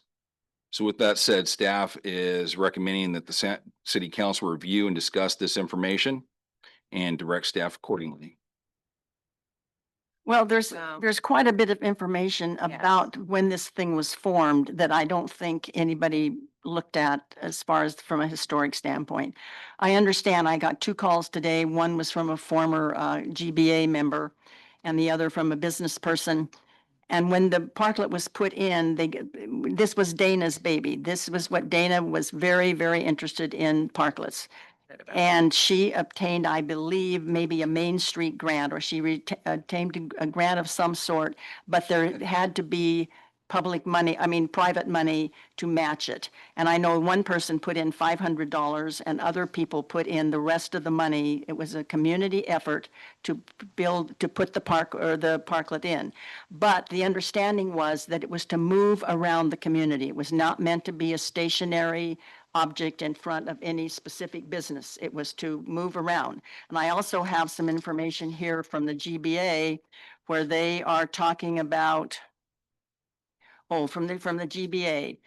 So with that said, staff is recommending that the city council review and discuss this information and direct staff accordingly. Well, there's quite a bit of information about when this thing was formed that I don't think anybody looked at as far as from a historic standpoint. I understand I got 2 calls today. One was from a former GBA member and the other from a business person. And when the parklet was put in, this was Dana's baby. This was what Dana was very, very interested in, parklets. And she obtained, I believe, maybe a Main Street grant, or she obtained a grant of some sort, but there had to be private money to match it. And I know one person put in $500 and other people put in the rest of the money. It was a community effort to put the parklet in. But the understanding was that it was to move around the community. It was not meant to be a stationary object in front of any specific business. It was to move around. And I also have some information here from the GBA where they are talking about, from the GBA.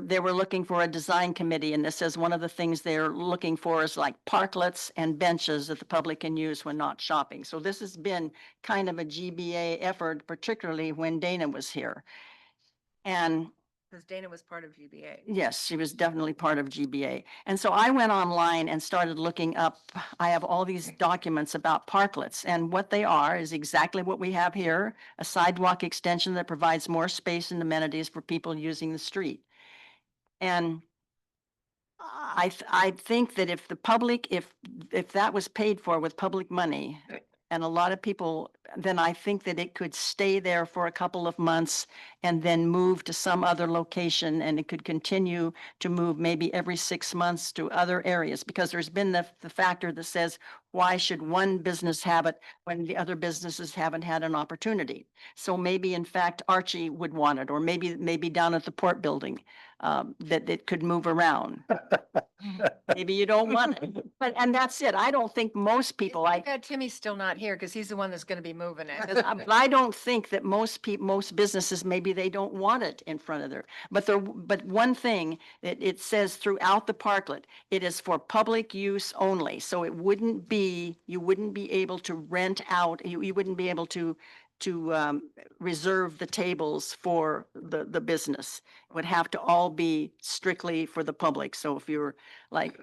They were looking for a design committee, and this says one of the things they're looking for is like parklets and benches that the public can use when not shopping. So this has been kind of a GBA effort, particularly when Dana was here. And Because Dana was part of GBA. yes, she was definitely part of GBA. And so I went online and started looking up, I have all these documents about parklets, and what they are is exactly what we have here, a sidewalk extension that provides more space and amenities for people using the street. And I think that if the public, if that was paid for with public money, and a lot of people, then I think that it could stay there for a couple of months and then move to some other location, and it could continue to move maybe every 6 months to other areas, because there's been the factor that says, why should one business have it when the other businesses haven't had an opportunity? So maybe in fact Archie would want it, or maybe down at the port building, that it could move around. Maybe you don't want it, and that's it. I don't think most people, Timmy's still not here because he's the one that's going to be moving it. but I don't think that most businesses, maybe they don't want it in front of but one thing that it says throughout the parklet, it is for public use only. So you wouldn't be able to rent out, you wouldn't be able to reserve the tables for the business. It would have to all be strictly for the public. So if you're like,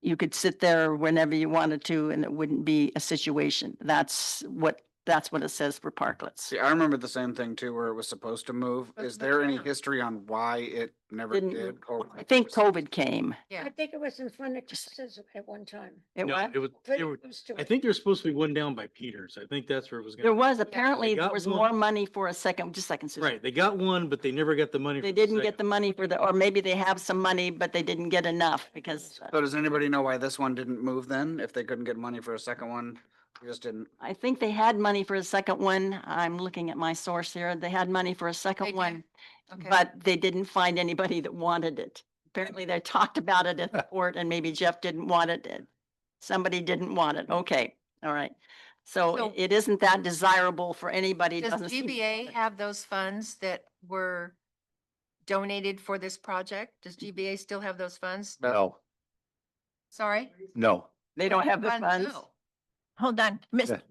you could sit there whenever you wanted to, and it wouldn't be a situation. That's what that's what it says for parklets. See, I remember the same thing too, where it was supposed to move. Is there any Yeah. history on why it never Didn't did? move. Or I think COVID came. Yeah. I think it was in front of Texas at one time. It No, was, it was, Pretty they were, close to I it. think there's supposed to be one down by Peters. I think that's where it was there gonna. was, apparently there got was one. more money for a second, just a second, Susan. Right, they got one, but they never got the money. They for the didn't get second. the money for the, or maybe they have some money, but they didn't get enough because So does anybody know why this one didn't move then? If they couldn't get money for a second one, they just didn't. I think they had money for a second one. I'm looking at my source here. They had money for a They second did. one, Okay. but they didn't find anybody that wanted it. Apparently they talked about it at the court and maybe Jeff didn't want it. Somebody didn't want it. Okay, all right. So So- it isn't that desirable for anybody. Does doesn't seem- GBA have those funds that were donated for this project? Does GBA still have those funds? No, Sorry? no. They don't have the funds. No. Hold on, Miss, Yeah.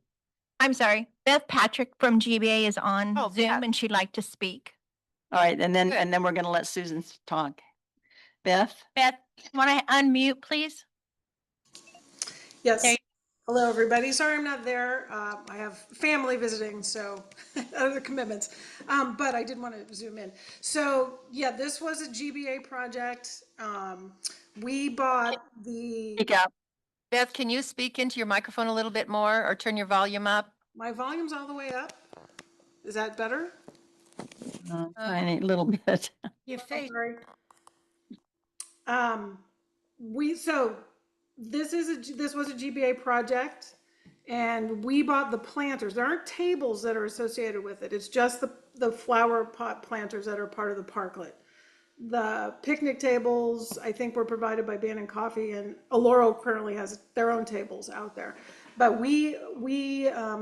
I'm sorry, Beth Patrick from GBA is on Oh, Zoom Beth. and she'd like to speak. All right, and Good. then we're gonna let Susan talk. Beth? Beth, want to unmute, please? Yes. There you- Hello, everybody. Sorry I'm not there. I have family visiting, so other commitments. But I did want to zoom in. So, yeah, this was a GBA project. We bought the, Speak up. Beth, can you speak into your microphone a little bit more or turn your volume up? my volume's all the way up. Is that better? Tiny little bit. Your face. Sorry. So this was a GBA project and we bought the planters. There aren't tables that are associated with it. It's just the flower pot planters that are part of the parklet. The picnic tables, I think, were provided by Bannon Coffee, and Aloro currently has their own tables out there. But we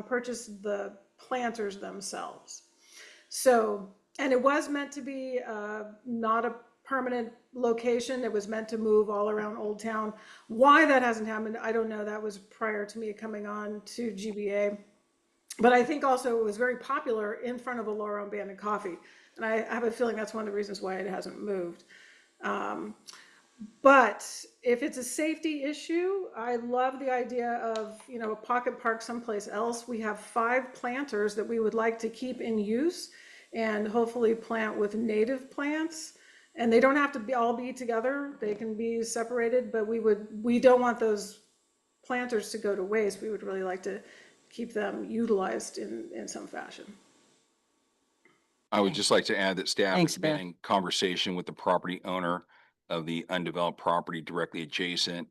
purchased the planters themselves. So, and it was meant to be not a permanent location. It was meant to move all around Old Town. Why that hasn't happened, I don't know. That was prior to me coming on to GBA. But I think also it was very popular in front of Aloro and Banded Coffee. And I have a feeling that's one of the reasons why it hasn't moved. But if it's a safety issue, I love the idea of, a pocket park someplace else. We have 5 planters that we would like to keep in use and hopefully plant with native plants. And they don't have to all be together. They can be separated, but we don't want those planters to go to waste. We would really like to keep them utilized in some fashion. I would just like to add that staff Thanks, has been Beth. in conversation with the property owner of the undeveloped property directly adjacent.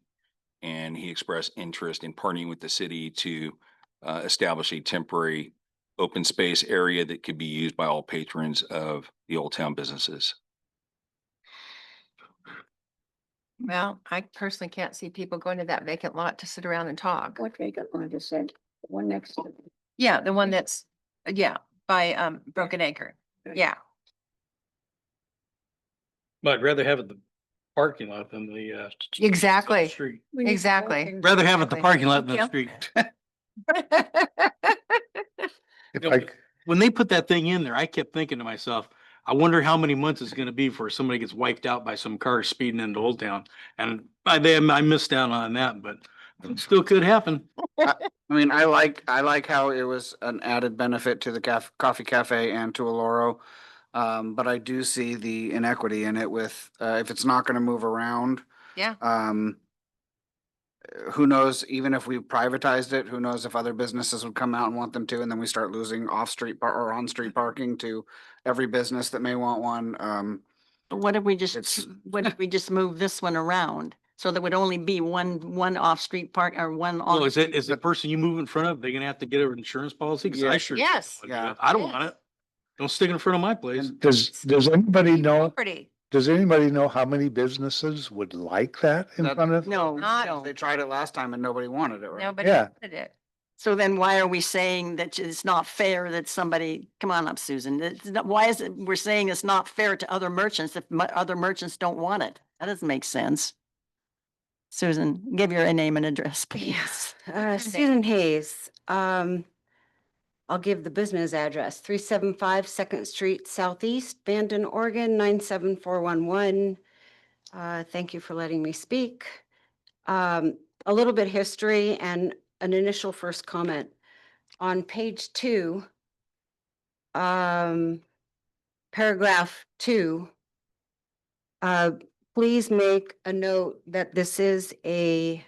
And he expressed interest in partnering with the city to establish a temporary open space area that could be used by all patrons of the Old Town businesses. Well, I personally can't see people going to that vacant lot to sit around and talk. What vacant lot is that? The one next to. Yeah, the one that's, by Broken Acre. Yeah. But I'd rather have it the parking lot than the, Exactly. street. We need Exactly. parking. Rather have it the parking lot than the Thank street. If You know, I, When they put that thing in there, I kept thinking to myself, I wonder how many months it's gonna be before somebody gets wiped out by some car speeding into Old Town. And I missed out on that, but it still could happen. I mean, I like how it was an added benefit to the coffee cafe and to Aloro. But I do see the inequity in it with, if it's not gonna move around. Yeah. Who knows, even if we privatized it, who knows if other businesses would come out and want them to, and then we start losing off-street or on-street parking to every business that may want one. But what if we It's- just move this one around? So there would only be one off-street park or one Well, on. is the person you move in front of, they're gonna have to get an insurance policy? Cause I Yeah. sure. Yes. wouldn't do Yeah. that. I don't want it. Don't stick it in front of my place. does anybody know, Pretty. does anybody know how many businesses would like that in That- front of? No, Not- no. They tried it last time and nobody wanted it, right? Nobody Yeah. wanted it. So then why are we saying that it's not fair that somebody, come on up, Susan. Why is it, we're saying it's not fair to other merchants if other merchants don't want it? That doesn't make sense. Susan, give your name and address, please. Yes. Susan Hayes. I'll give the business address, 375 Second Street Southeast, Bandon, Oregon, 97411. Thank you for letting me speak. A little bit history and an initial first comment. on page 2, paragraph 2, please make a note that this is a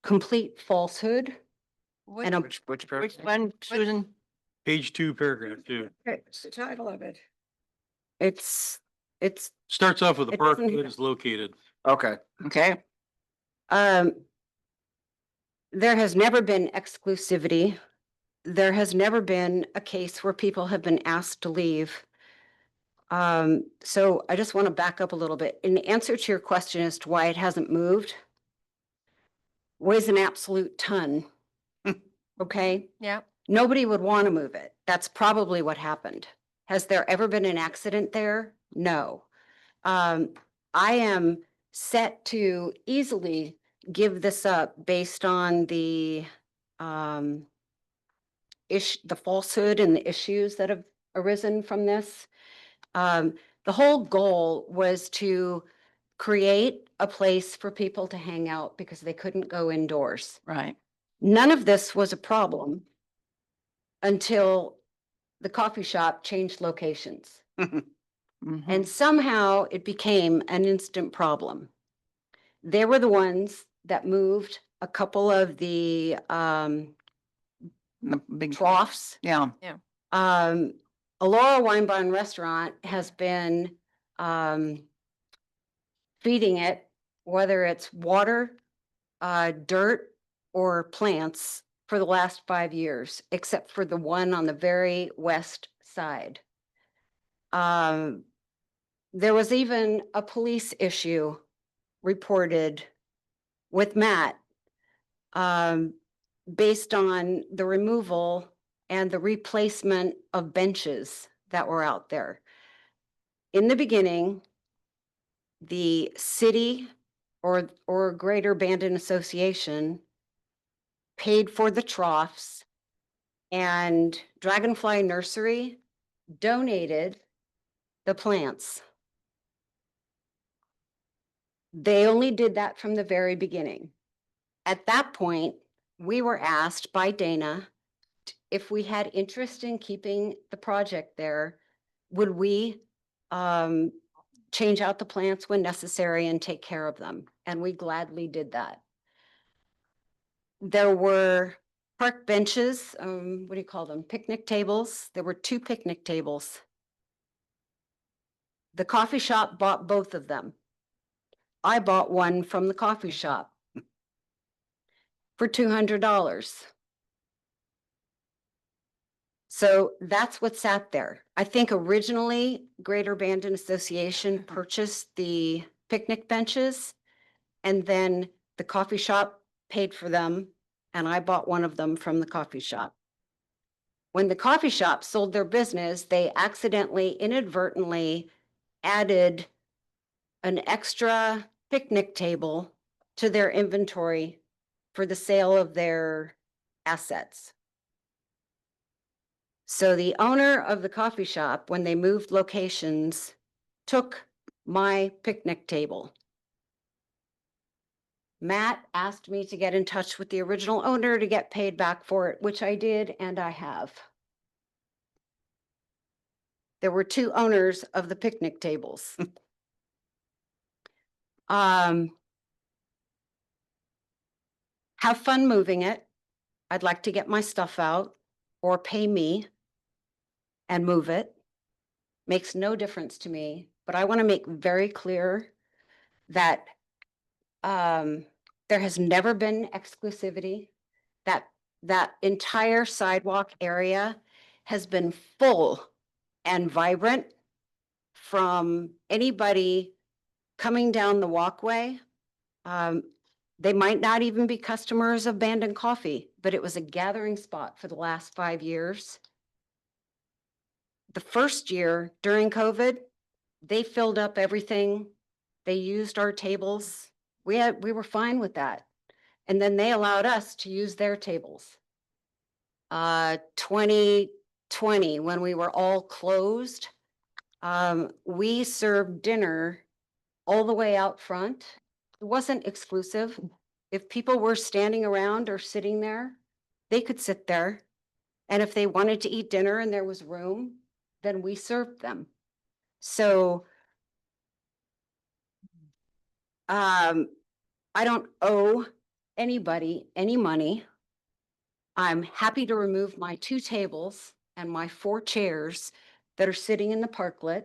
complete falsehood. What- And a, Which Which paragraph? one, Susan? Page 2, paragraph 2. What's the title of it? it's, Starts off with the It doesn't- park is located. Okay. Okay, there has never been exclusivity. There has never been a case where people have been asked to leave. So I just want to back up a little bit. In answer to your question as to why it hasn't moved, weighs an absolute ton. Okay? Yeah. Nobody would want to move it. That's probably what happened. Has there ever been an accident there? No. I am set to easily give this up based on the the falsehood and the issues that have arisen from this. The whole goal was to create a place for people to hang out because they couldn't go indoors. right. None of this was a problem until the coffee shop changed locations. Mhm. And somehow it became an instant problem. They were the ones that moved a couple of the The big, troughs. yeah, Alora Wine Barn Restaurant has been feeding it, whether it's water, dirt, or plants for the last 5 years, except for the one on the very west side. There was even a police issue reported with Matt based on the removal and the replacement of benches that were out there. In the beginning, the city or Greater Bandon Association paid for the troughs, and Dragonfly Nursery donated the plants. They only did that from the very beginning. At that point, we were asked by Dana if we had interest in keeping the project there, would we change out the plants when necessary and take care of them? And we gladly did that. There were park benches, what do you call them? Picnic tables. There were 2 picnic tables. The coffee shop bought both of them. I bought one from the coffee shop for $200. So that's what sat there. I think originally Greater Bandon Association purchased the picnic benches, and then the coffee shop paid for them, and I bought one of them from the coffee shop. When the coffee shop sold their business, they accidentally, inadvertently added an extra picnic table to their inventory for the sale of their assets. So the owner of the coffee shop, when they moved locations, took my picnic table. Matt asked me to get in touch with the original owner to get paid back for it, which I did, and I have. There were 2 owners of the picnic tables. Have fun moving it. I'd like to get my stuff out or pay me and move it. Makes no difference to me, but I want to make very clear that there has never been exclusivity. That entire sidewalk area has been full and vibrant from anybody coming down the walkway. They might not even be customers of Bandon Coffee, but it was a gathering spot for the last 5 years. The first year during COVID, they filled up everything. They used our tables. We were fine with that. And then they allowed us to use their tables. 2020, when we were all closed, we served dinner all the way out front. It wasn't exclusive. If people were standing around or sitting there, they could sit there. And if they wanted to eat dinner and there was room, then we served them. So I don't owe anybody any money. I'm happy to remove my 2 tables and my 4 chairs that are sitting in the parklet.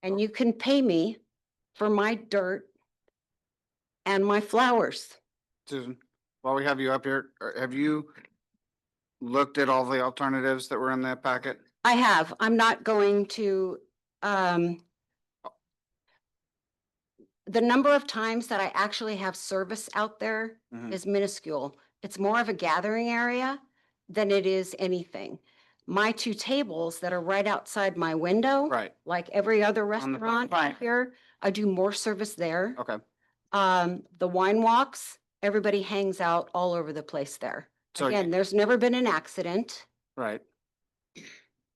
And you can pay me for my dirt and my flowers. Susan, while we have you up here, have you looked at all the alternatives that were in that packet? I have. I'm not going to, the number of times that I actually have service out there Mhm. is minuscule. It's more of a gathering area than it is anything. My 2 tables that are right outside my window, Right, like every other On the- restaurant Right. here, I do more service there. okay. The wine walks, everybody hangs out all over the place there. So, Again, there's never been an accident. right.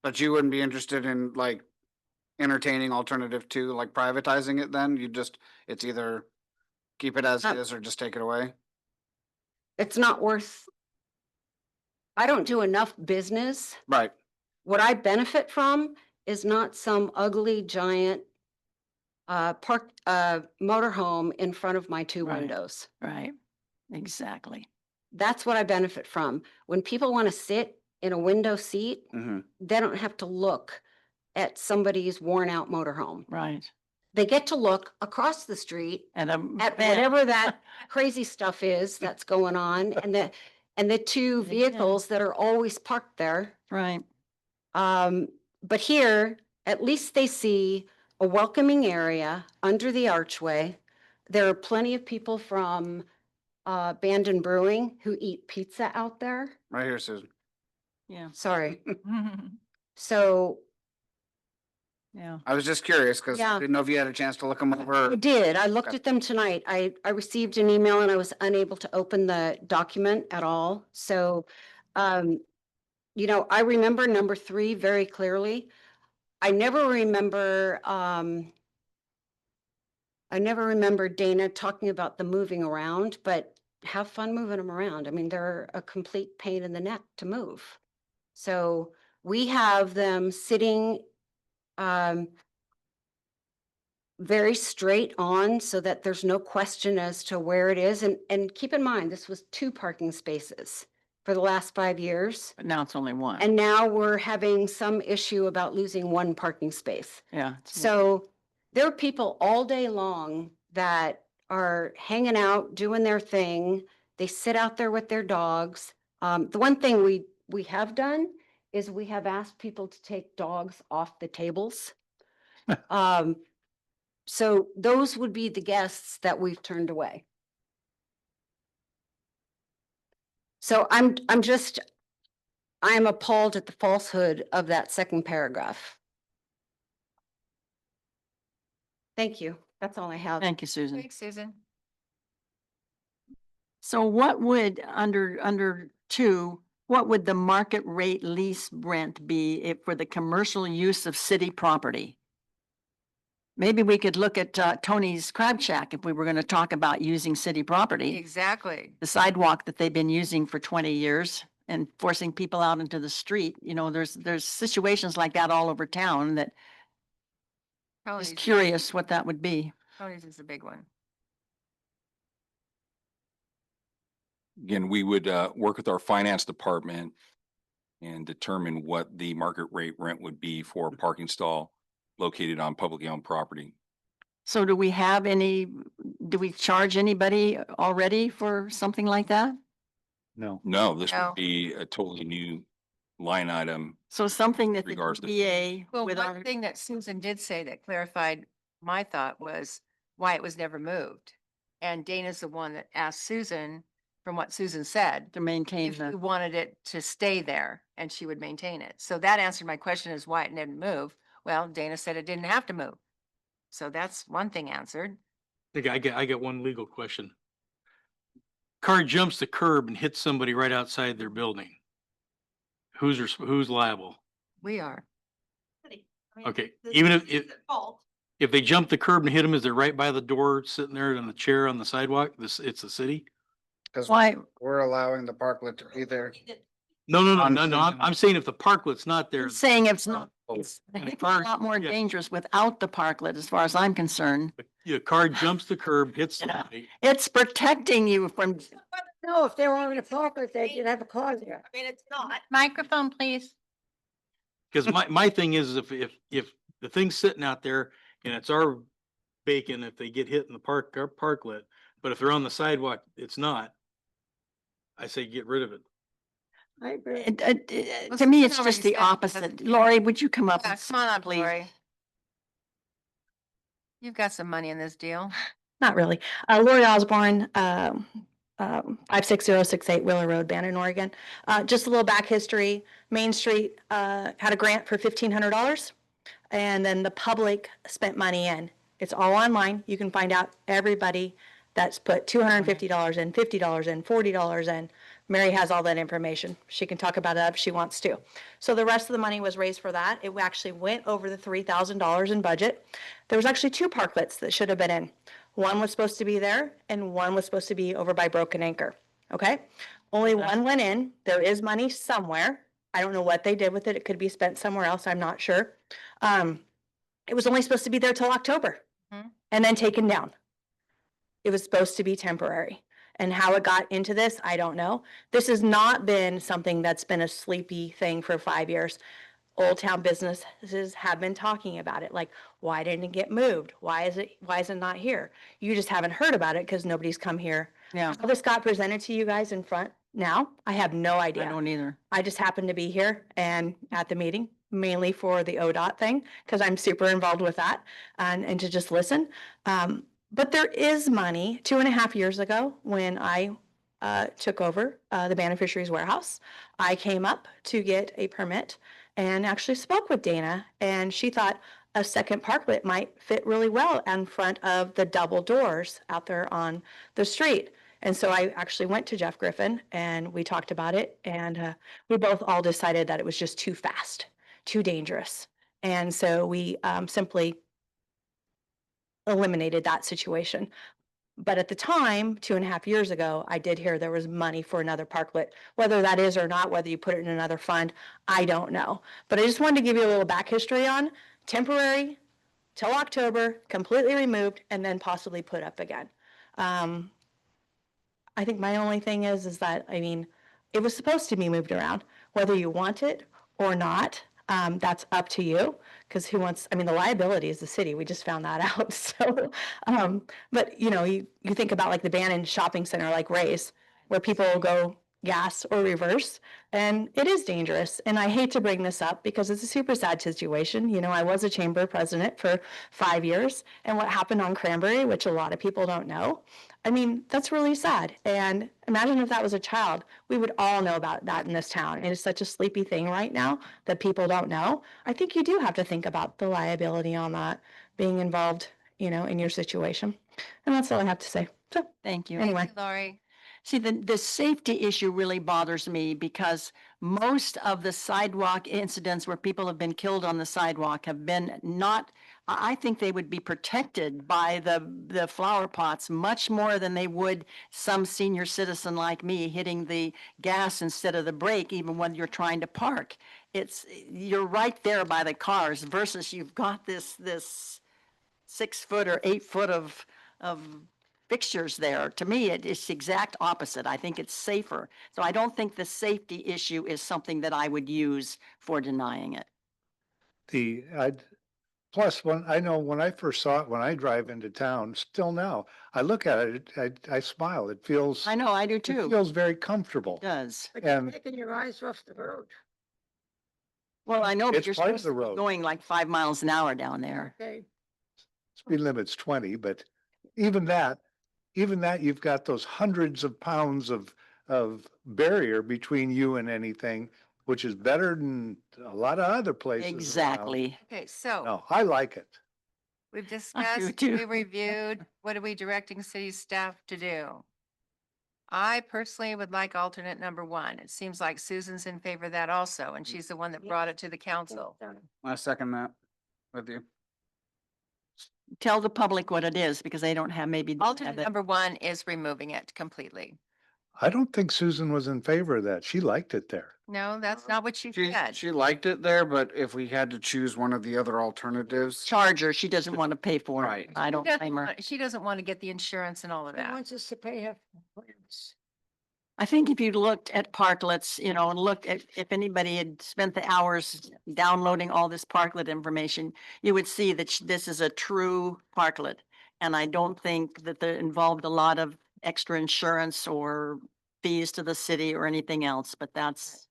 But you wouldn't be interested in like entertaining alternative 2, like privatizing it then? You just, it's either keep it as Uh, is or just take it away? It's not worth. I don't do enough business. Right, What I benefit from is not some ugly giant motorhome in front of my 2 Right. windows. Right, exactly. That's what I benefit from. When people want to sit in a window seat, mm-hmm, they don't have to look at somebody's worn out motorhome. Right. They get to look across the street And at whatever that crazy stuff is that's going on, and the 2 vehicles that are always parked there. Right. But here, at least they see a welcoming area under the archway. There are plenty of people from Bandon Brewing who eat pizza out there. right here, Susan. Yeah. Sorry. So Yeah. I was just curious because I Yeah. didn't know if you had a chance to look them over. I did. I looked Okay. at them tonight. I received an email and I was unable to open the document at all. So, I remember number 3 very clearly. I never remember Dana talking about the moving around, but have fun moving them around. I mean, they're a complete pain in the neck to move. So we have them sitting very straight on so that there's no question as to where it is. And keep in mind, this was 2 parking spaces for the last 5 years. But now it's only 1. And now we're having some issue about losing 1 parking space. Yeah. So there are people all day long that are hanging out, doing their thing. They sit out there with their dogs. The one thing we have done is we have asked people to take dogs off the tables. So those would be the guests that we've turned away. So I am appalled at the falsehood of that second paragraph. Thank you. That's all I have. Thank you, Susan. Thanks, Susan. So what would, under 2, what would the market rate lease rent be for the commercial use of city property? Maybe we could look at Tony's Crab Shack if we were going to talk about using city property. Exactly. The sidewalk that they've been using for 20 years and forcing people out into the street. There's situations like that all over town that Tony's just curious what that would be. Tony's is a big one. Again, we would work with our finance department and determine what the market rate rent would be for a parking stall located on publicly owned property. So do we charge anybody already for something like that? No. No, this No. would be a totally new line item. So something that the Regards to- DBA Well, with one our, thing that Susan did say that clarified my thought was why it was never moved. And Dana's the one that asked Susan, from what Susan said, to maintain if we the, wanted it to stay there and she would maintain it. So that answered my question is why it didn't move. Well, Dana said it didn't have to move. So that's one thing answered. I get one legal question. Car jumps the curb and hits somebody right outside their building. Who's liable? We are. Okay, even if they jump the curb and hit them, is they're right by the door, sitting there on the chair on the sidewalk, it's the city? Because why, we're allowing the parklet to be there. No, I'm saying if the parklet's not there. I'm saying it's not, it's a heck of a lot more Yeah. dangerous without the parklet, as far as I'm concerned. Your car jumps the curb, hits Yeah. somebody. It's protecting you from, No, if they were on a parklet, they could have a car there. I mean, it's not. Microphone, please. Cause my thing is if the thing's sitting out there and it's our bacon, if they get hit in the parklet, but if they're on the sidewalk, it's not. I say get rid of it. I agree. to me, it's just the opposite. Lori, would you come up? Yeah, and come on up, please? Lori. You've got some money in this deal. Not really. Lori Osborne, 56068 Wheeler Road, Bandon, Oregon. Just a little back history. Main Street had a grant for $1,500, and then the public spent money in. It's all online. You can find out everybody that's put $250 in, $50 in, $40 in. Mary has all that information. She can talk about it if she wants to. So the rest of the money was raised for that. It actually went over the $3,000 in budget. There was actually 2 parklets that should have been in. One was supposed to be there and one was supposed to be over by Broken Anchor. Okay? Only one went in. There is money somewhere. I don't know what they did with it. It could be spent somewhere else. I'm not sure. It was only supposed to be there till October and then taken down. It was supposed to be temporary. And how it got into this, I don't know. This has not been something that's been a sleepy thing for 5 years. Old Town businesses have been talking about it. Like, why didn't it get moved? Why is it not here? You just haven't heard about it because nobody's come here. Yeah. How this got presented to you guys in front now, I have no idea. I don't either. I just happened to be here and at the meeting, mainly for the ODOT thing, because I'm super involved with that and to just listen. But there is money. 2.5 years ago, when I took over the Bandon Fisheries Warehouse, I came up to get a permit and actually spoke with Dana, and she thought a second parklet might fit really well in front of the double doors out there on the street. And so I actually went to Jeff Griffin and we talked about it, and we both all decided that it was just too fast, too dangerous. And so we simply eliminated that situation. But at the time, 2.5 years ago, I did hear there was money for another parklet. Whether that is or not, whether you put it in another fund, I don't know. But I just wanted to give you a little back history on temporary till October, completely removed, and then possibly put up again. I think my only thing is that, I mean, it was supposed to be moved around, whether you want it or not. That's up to you, because who wants, I mean, the liability is the city. We just found that out. So, but you know, you think about like the Bandon Shopping Center, like Ray's, where people will go gas or reverse, and it is dangerous. And I hate to bring this up because it's a super sad situation. You know, I was a chamber president for 5 years, and what happened on Cranberry, which a lot of people don't know, I mean, that's really sad. And imagine if that was a child. We would all know about that in this town. And it's such a sleepy thing right now that people don't know. I think you do have to think about the liability on that being involved, you know, in your situation. And that's all I have to say. So, Thank you. anyway. Lori. See, the safety issue really bothers me because most of the sidewalk incidents where people have been killed on the sidewalk have been not, I think they would be protected by the flower pots much more than they would some senior citizen like me hitting the gas instead of the brake, even when you're trying to park. You're right there by the cars versus you've got this 6 foot or 8 foot of fixtures there. To me, it's the exact opposite. I think it's safer. So I don't think the safety issue is something that I would use for denying it. Plus, when I first saw it, when I drive into town, still now, I look at it, I smile. It feels. I know, I do It too. feels very comfortable. It does. But you're And taking your eyes off the road. Well, I know, but It's you're part of supposed the to be road. going like 5 miles an hour down there. Okay. speed limit's 20, but even that, you've got those hundreds of pounds of barrier between you and anything, which is better than a lot of other places around. Exactly. Okay, so No, I like it. we've do discussed, too. we reviewed, what are we directing city staff to do? I personally would like alternate number 1. It seems like Susan's in favor of that also, and she's the one that brought it to the council. I second that with you. Tell the public what it is because they don't have maybe. Alternate number 1 is removing it completely. I don't think Susan was in favor of that. She liked it there. No, that's not what she She, said. she liked it there, but if we had to choose one of the other alternatives. Charger, she doesn't want to pay for it. Right. I don't blame her. She doesn't want to get the insurance and all of Who that. wants us to pay her plans? I think if you looked at parklets, you know, and looked at, if anybody had spent the hours downloading all this parklet information, you would see that this is a true parklet. And I don't think that there involved a lot of extra insurance or fees to the city or anything else, but that's,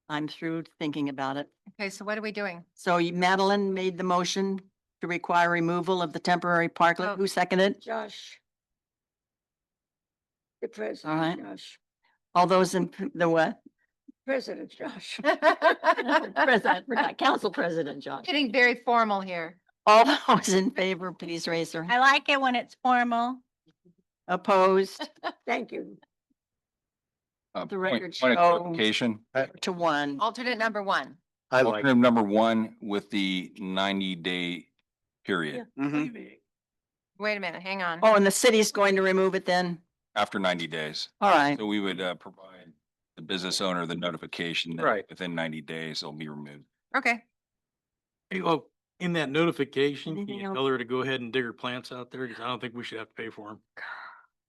I'm through thinking about it. Okay, so what are we doing? So Madeline made the motion to require removal of the temporary parklet. Oh. Who seconded? Josh. The All president, right. Josh. All those in the what? President Josh. President, forgot, Council President Josh. Getting very formal here. All those in favor, please raise their. I like it when it's formal. Opposed Thank you. The record Point of show- clarification, to one. Alternate number one. I like, alternative number one with the 90-day period. Wait a minute, hang on. Oh, and the city's going to remove it then? After 90 days. All right. So we would provide the business owner the notification that Right. within 90 days it'll be removed. Okay. Hey, well, in that notification, can Anything you else? tell her to go ahead and dig her plants out there? Cause I don't think we should have to pay for them.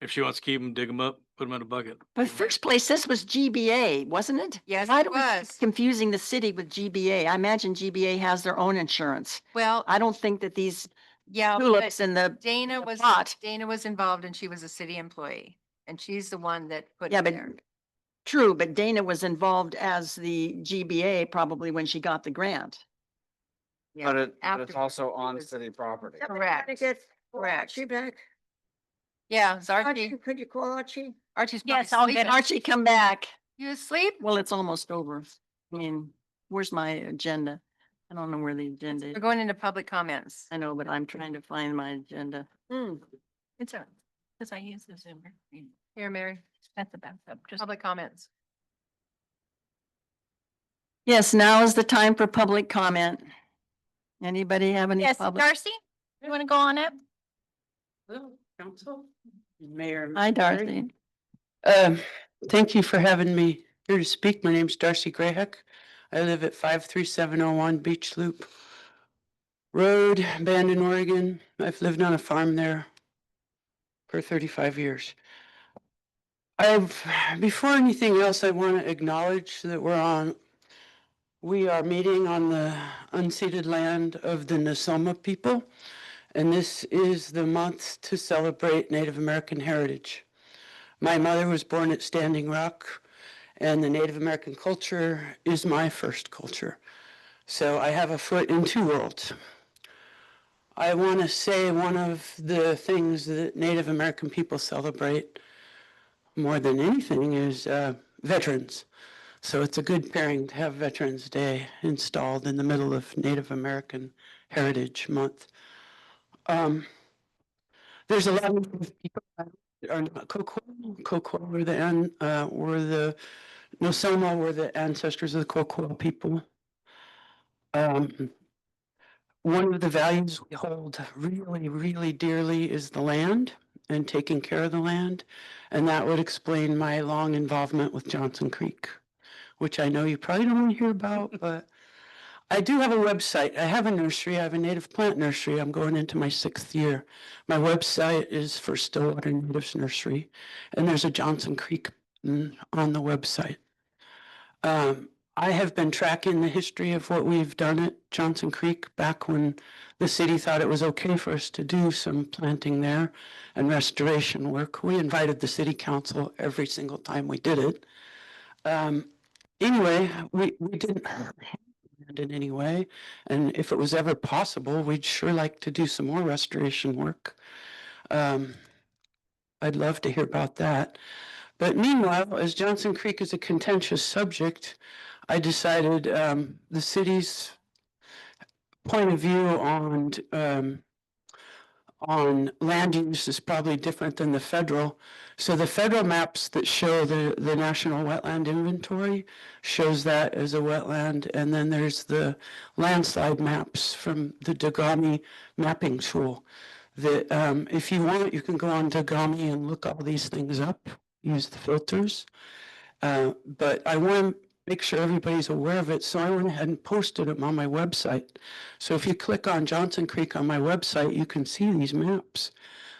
If she wants to keep them, dig them up, put them in a bucket. But first place, this was GBA, wasn't it? Yes, Why it do we keep was. confusing the city with GBA? I imagine GBA has their own insurance. Well, I don't think that these yeah, tulips but and the, Dana the was, pot. Dana was involved and she was a city employee. And she's the one that put yeah, it but there. true, but Dana was involved as the GBA probably when she got the grant. Yeah, But it's after also on was- city property. Correct. Gotta get Correct. Archie back. Yeah, is Archie, Archie, could you call Archie? Archie's Yes, probably I'll get sleeping. it. Archie, come back. You asleep? Well, it's almost over. I mean, where's my agenda? I don't know where the agenda is. We're going into public comments. I know, but I'm trying to find my agenda. It's a, because I use the Zoomer. Here, Mary, That's the backup. Just public comments. Yes, now is the time for public comment. Anybody have any yes, public? Darcy, you want to go on up? Council, Mayor. Hi, Darcy. Thank you for having me here to speak. My name's Darcy Grayheck. I live at 53701 Beach Loop Road, Bandon, Oregon. I've lived on a farm there for 35 years. Before anything else, I want to acknowledge that we are meeting on the unceded land of the Nosoma people. And this is the month to celebrate Native American heritage. My mother was born at Standing Rock, and the Native American culture is my first culture. So I have a foot in two worlds. I want to say one of the things that Native American people celebrate more than anything is veterans. So it's a good pairing to have Veterans Day installed in the middle of Native American Heritage Month. There's a lot of people that are not Kokwa were the Nosoma were the ancestors of the Kokwa people. One of the values we hold really, really dearly is the land and taking care of the land. And that would explain my long involvement with Johnson Creek, which I know you probably don't want to hear about, but I do have a website. I have a nursery. I have a native plant nursery. I'm going into my 6th year. My website is for Stillwater Natives Nursery, and there's a Johnson Creek on the website. I have been tracking the history of what we've done at Johnson Creek back when the city thought it was okay for us to do some planting there and restoration work. We invited the city council every single time we did it. Anyway, we didn't hurt land in any way. And if it was ever possible, we'd sure like to do some more restoration work. I'd love to hear about that. But meanwhile, as Johnson Creek is a contentious subject, I decided the city's point of view on land use is probably different than the federal. So the federal maps that show the national wetland inventory shows that as a wetland. And then there's the landslide maps from the Dagami mapping tool that if you want, you can go on Dagami and look all these things up. use the filters. But I want to make sure everybody's aware of it, so I went ahead and posted them on my website. So if you click on Johnson Creek on my website, you can see these maps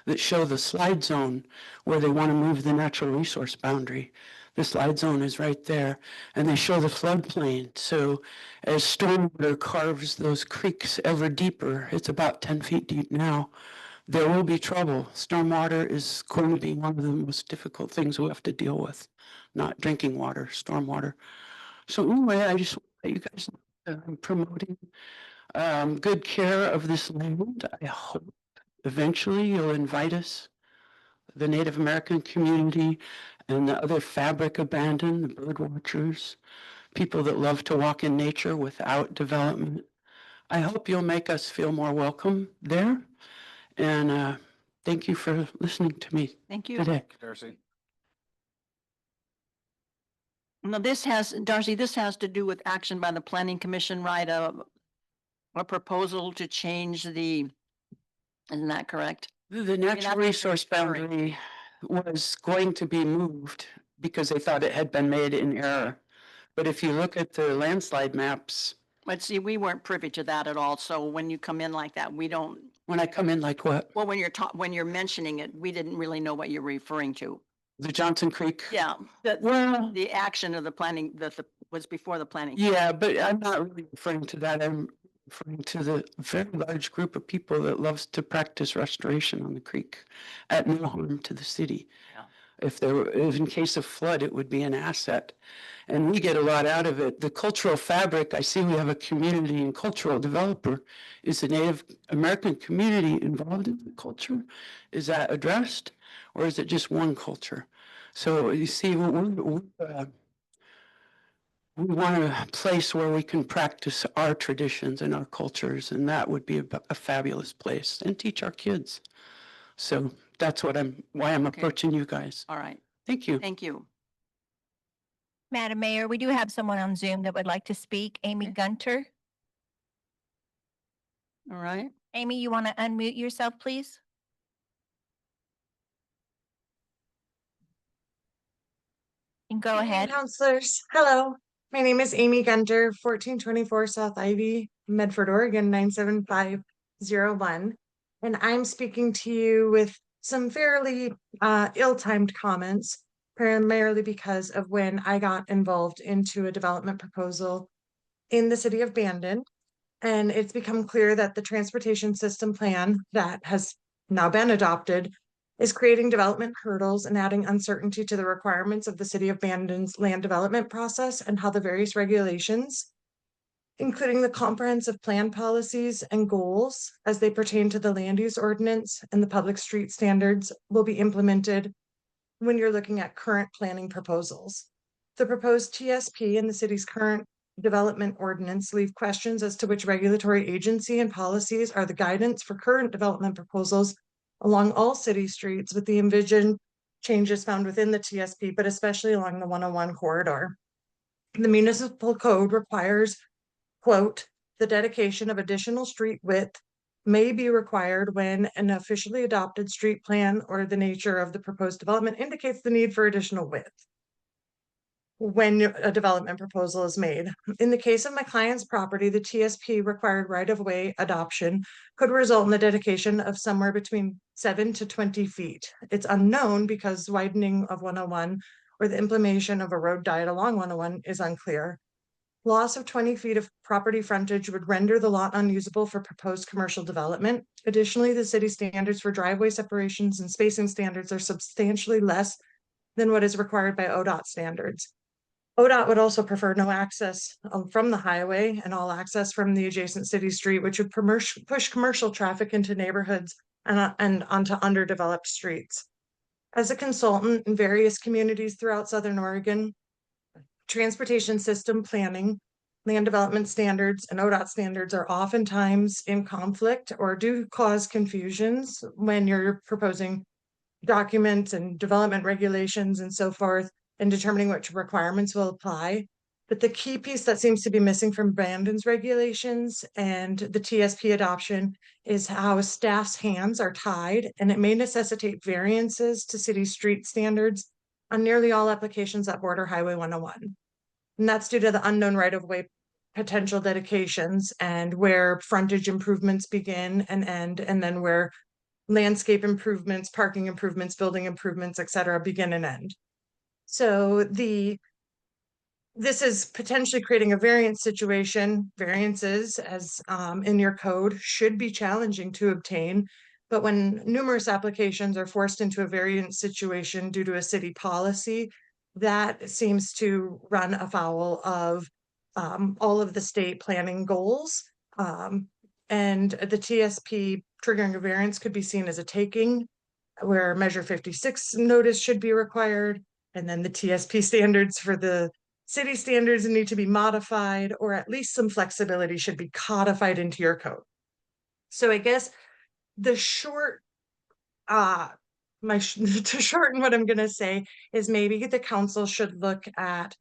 that show the slide zone where they want to move the natural resource boundary. The slide zone is right there, and they show the floodplain. So as stormwater carves those creeks ever deeper, it's about 10 feet deep now, there will be trouble. Stormwater is going to be one of the most difficult things we have to deal with, not drinking water, stormwater. So anyway, I just want to let you guys know that I'm promoting good care of this land. I hope eventually you'll invite us, the Native American community and the other fabric abandoned, the bird watchers, people that love to walk in nature without development. I hope you'll make us feel more welcome there. And thank you for listening to me Thank you. today. Darcy. Now, Darcy, this has to do with action by the Planning Commission, right? A proposal to change isn't that correct? The natural resource boundary was going to be moved because they thought it had been made in error. But if you look at the landslide maps. But see, we weren't privy to that at all. So when you come in like that, we don't. When I come in like what? Well, when you're mentioning it, we didn't really know what you're referring to. The Johnson Creek? Yeah, the action of the planning that was before the planning. Yeah, but I'm not really referring to that. I'm referring to the very large group of people that loves to practice restoration on the creek at no harm to the city. Yeah. If in case of flood, it would be an asset. And we get a lot out of it. The cultural fabric, I see we have a community and cultural developer. Is the Native American community involved in the culture? Is that addressed? Or is it just one culture? So you see, we want a place where we can practice our traditions and our cultures, and that would be a fabulous place, and teach our kids. So that's why I'm approaching you guys. All right. Thank you. Thank you. Madam Mayor, we do have someone on Zoom that would like to speak, Amy Gunter. All right. Amy, you want to unmute yourself, please? And go ahead. Counselors, hello. My name is Amy Gunter, 1424 South Ivy, Medford, Oregon, 97501. And I'm speaking to you with some fairly ill-timed comments, primarily because of when I got involved into a development proposal in the city of Bandon. And it's become clear that the transportation system plan that has now been adopted is creating development hurdles and adding uncertainty to the requirements of the city of Bandon's land development process and how the various regulations, including the comprehensive plan policies and goals as they pertain to the land use ordinance and the public street standards, will be implemented when you're looking at current planning proposals. The proposed TSP and the city's current development ordinance leave questions as to which regulatory agency and policies are the guidance for current development proposals along all city streets, with the envisioned changes found within the TSP, but especially along the 101 corridor. The municipal code requires, quote, the dedication of additional street width may be required when an officially adopted street plan or the nature of the proposed development indicates the need for additional width when a development proposal is made. In the case of my client's property, the TSP required right-of-way adoption could result in the dedication of somewhere between 7 to 20 feet. It's unknown because widening of 101 or the implementation of a road diet along 101 is unclear. Loss of 20 feet of property frontage would render the lot unusable for proposed commercial development. Additionally, the city standards for driveway separations and spacing standards are substantially less than what is required by ODOT standards. ODOT would also prefer no access from the highway and all access from the adjacent city street, which would push commercial traffic into neighborhoods and onto underdeveloped streets. As a consultant in various communities throughout Southern Oregon, transportation system planning, land development standards, and ODOT standards are oftentimes in conflict or do cause confusions when you're proposing documents and development regulations and so forth, and determining which requirements will apply. But the key piece that seems to be missing from Bandon's regulations and the TSP adoption is how staff's hands are tied, and it may necessitate variances to city street standards on nearly all applications that border Highway 101. And that's due to the unknown right-of-way potential dedications and where frontage improvements begin and end, and then where landscape improvements, parking improvements, building improvements, et cetera, begin and end. So this is potentially creating a variance situation. Variances, as in your code, should be challenging to obtain. But when numerous applications are forced into a variance situation due to a city policy, that seems to run afoul of all of the state planning goals. And the TSP triggering a variance could be seen as a taking, where Measure 56 notice should be required. And then the TSP standards for the city standards need to be modified, or at least some flexibility should be codified into your code. So I guess the short, to shorten what I'm gonna say is maybe the council should look at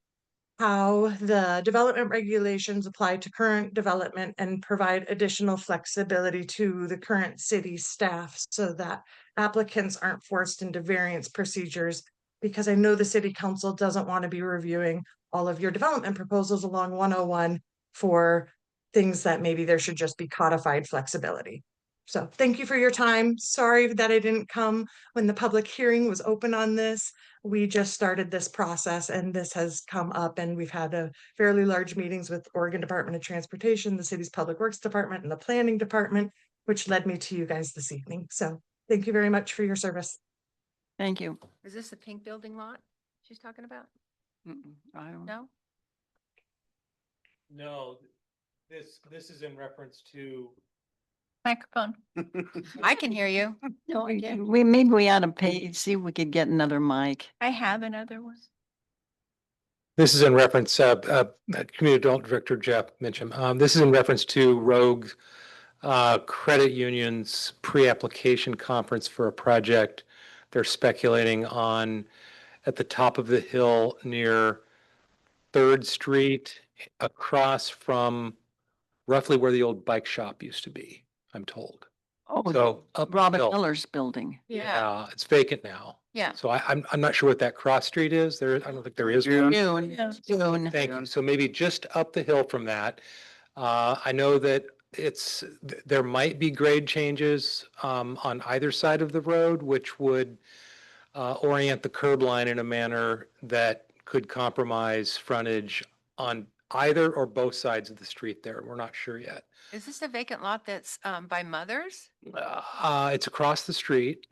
how the development regulations apply to current development and provide additional flexibility to the current city staff so that applicants aren't forced into variance procedures, because I know the city council doesn't want to be reviewing all of your development proposals along 101 for things that maybe there should just be codified flexibility. So thank you for your time. Sorry that I didn't come when the public hearing was open on this. We just started this process and this has come up, and we've had a fairly large meetings with Oregon Department of Transportation, the city's Public Works Department, and the Planning Department, which led me to you guys this evening. So thank you very much for your service. Thank you. Is this the pink building lot she's talking about? I don't. No? No, this is in reference to. Microphone. I can hear you. No, I can't. Maybe we ought to pay, see if we could get another mic. I have another one. This is in reference, Community Development Director Jeff mentioned, this is in reference to Rogue Credit Union's pre-application conference for a project they're speculating on at the top of the hill near 3rd Street, across from roughly where the old bike shop used to be, I'm told. Oh, So Robert uphill. Miller's building. Yeah, it's vacant now. Yeah. So I'm not sure what that cross street is. I don't think there is. one. June. Thank you. So maybe just up the hill from that. I know that there might be grade changes on either side of the road, which would orient the curb line in a manner that could compromise frontage on either or both sides of the street there. We're not sure yet. Is this a vacant lot that's by Mother's? It's across the street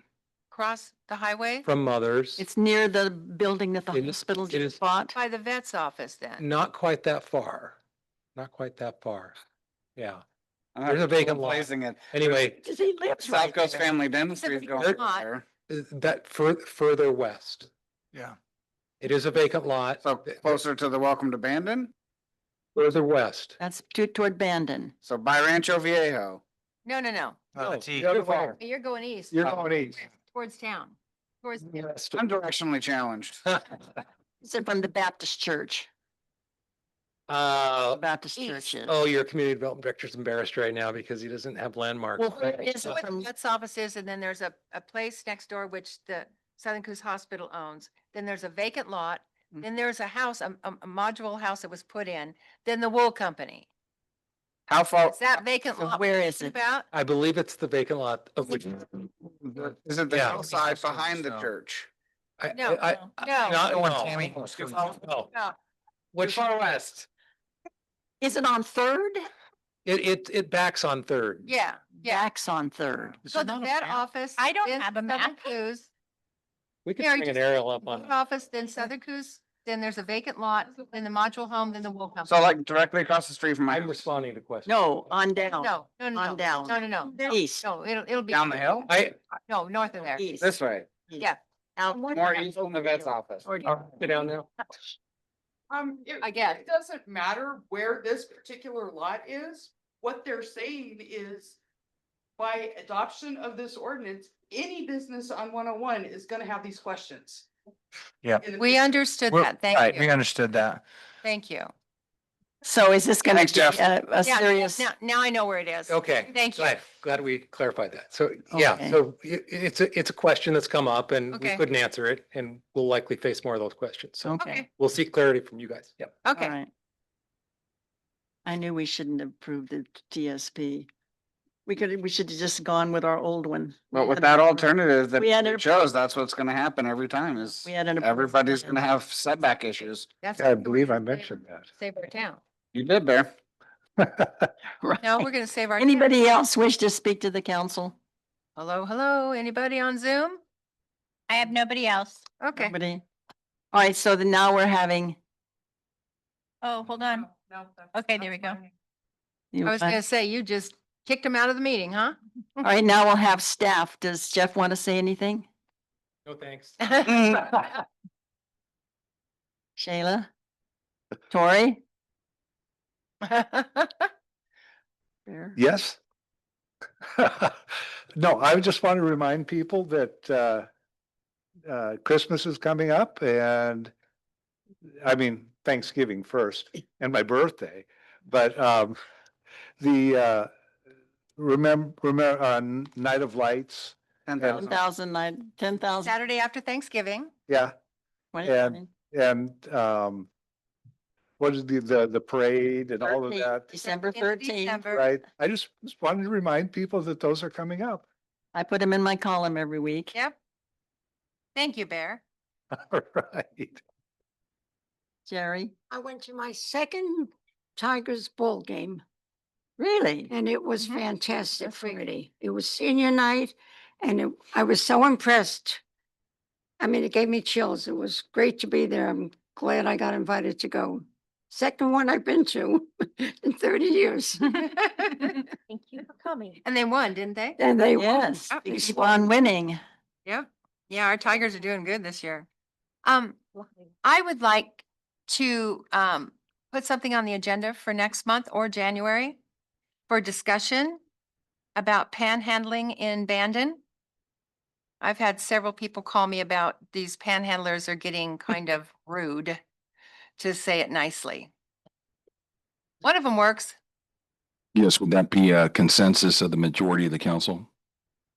Across the highway? from Mother's. It's near the building that the It is- hospital it is- just bought. By the vet's office then? Not quite that far. Not quite that far. Yeah. I'm There's a vacant lot. placing it. Anyway, He lives right South Coast there. Family Dentistry is It's a going vacant lot. there. that further west. Yeah. It is a vacant lot. So closer to the Welcome to Bandon. Further west. That's toward Bandon. So by Rancho Viejo. No. No, T. the other way. You're going east. You're going east. Towards town. Towards. West. I'm directionally challenged. Is it from the Baptist church? Uh, Baptist East. churches. oh, your community development director's embarrassed right now because he doesn't have landmarks. Well, where is Where it the from? vet's office is, and then there's a place next door which the Southern Coos Hospital owns. Then there's a vacant lot. Then there's a house, a modular house that was put in. Then the wool company. How far, Is that vacant So lot? where we're is talking it? About? I believe it's the vacant lot of which. is it the Yeah. hillside behind the church? No, No. No. Which far west? Is it on Third? It backs on 3rd. Yeah. Backs on Third. So the vet office. I don't then have a Southern map. Coos, We could Yeah, bring an just- aerial up on. vet office, then Southern Coos, then there's a vacant lot, then the module home, then the wool company. So like directly across the street from my I'm house. responding to questions. No, on down. No. On down. No. East. No, it'll be. Down the hill? No, north of there. East. This way. Yeah. Out. More east from the vet's office. Or- Get down now. I guess. It doesn't matter where this particular lot is. What they're saying is by adoption of this ordinance, any business on 101 is gonna have these questions. Yeah. In the We future. understood We're- that. Thank Right, we you. understood that. Thank you. So is this going Thanks, to be Jeff. a Yeah, serious? now I know where it is. Okay. Thank you. Glad we clarified that. So, yeah, Okay. so it's a question that's come up and we Okay. couldn't answer it and we'll likely face more of those questions. So Okay. we'll seek clarity from you guys. Yep. All Okay. right. I knew we shouldn't have approved the TSP. We should have just gone with our old one. But with that alternative that we had it it- shows, that's what's gonna happen every time is We had an. everybody's gonna have setback issues. That's. I believe I mentioned that. Save our town. You did, Bear. Right. No, we're gonna save our. town. Anybody else wish to speak to the council? Hello, hello, anybody on Zoom? I have nobody else. Okay. Nobody? All right, so then now we're having. Oh, hold on. Okay, there we go. you I was want- gonna say, you just kicked him out of the meeting, huh? All right, now we'll have staff. Does Jeff want to say anything? No, thanks. Shayla? Tori? Bear? Yes. No, I just want to remind people that Christmas is coming up and I mean, Thanksgiving first and my birthday, but the remember Night of Lights. 10,000. 10,000. Saturday after Thanksgiving. Yeah, 29. and what is the parade and all of 13th, that, December 13th 13th. December. right? I just wanted to remind people that those are coming up. I put them in my column every week. Yep. Thank you, Bear. All right. Jerry? I went to my second Tigers ball game Really? and it was Mhm. fantastic, That's great. Freddie. It was senior night and I was so impressed. I mean, it gave me chills. It was great to be there. I'm glad I got invited to go. Second one I've been to in 30 years. Thank you for coming. And they won, didn't they? And they Yes, Oh, we they keep won. on winning. Yep. Yeah, our Tigers are doing good this year. I would like to put something on the agenda for next month or January for discussion about panhandling in Bandon. I've had several people call me about these panhandlers are getting kind of rude, to say it nicely. One of them works. Yes, would that be a consensus of the majority of the council?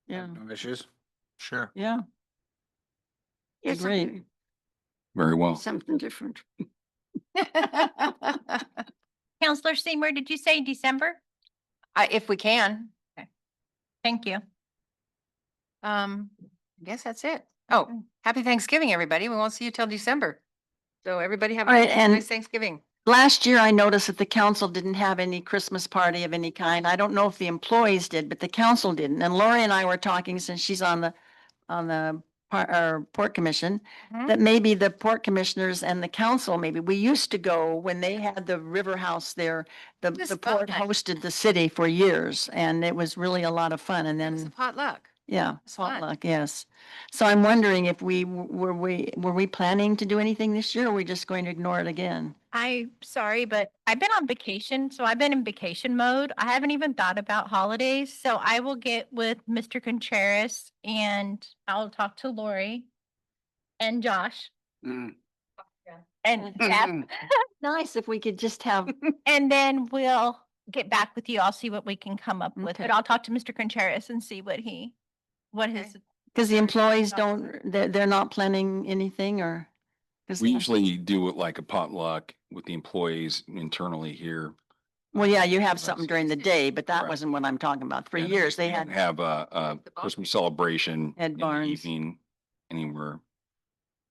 Yeah, No issues. Sure. yeah. It's Great. something- Very well. Something different. Counselor Seymour, did you say December? If we can. Thank you. I guess that's it. Oh, happy Thanksgiving, everybody. We won't see you till December. So everybody have All right, a and- nice Thanksgiving. Last year, I noticed that the council didn't have any Christmas party of any kind. I don't know if the employees did, but the council didn't. And Lori and I were talking, since she's on the port commission, Mhm. that maybe the port commissioners and the council, maybe, we used to go when they had the river house there. The was port fun. hosted the city for years and it was really a lot of fun. And It was a then, potluck. yeah, was fun. potluck, yes. So I'm wondering if were we planning to do anything this year or are we just going to ignore it again? I'm sorry, but I've been on vacation, so I've been in vacation mode. I haven't even thought about holidays, so I will get with Mr. Contreras and I'll talk to Lori and Josh Mm. and Jeff, Nice if we could just have, and then we'll get back with you. I'll see what we can come up with, Okay. but I'll talk to Mr. Contreras and see what his, because the employees they're not planning anything or? 'Cause We they- usually do it like a potluck with the employees internally here. Well, yeah, you have something during the day, but that Correct. wasn't what I'm talking about. For And years, they we had, Have a Christmas celebration Ed in the Barnes. evening anywhere.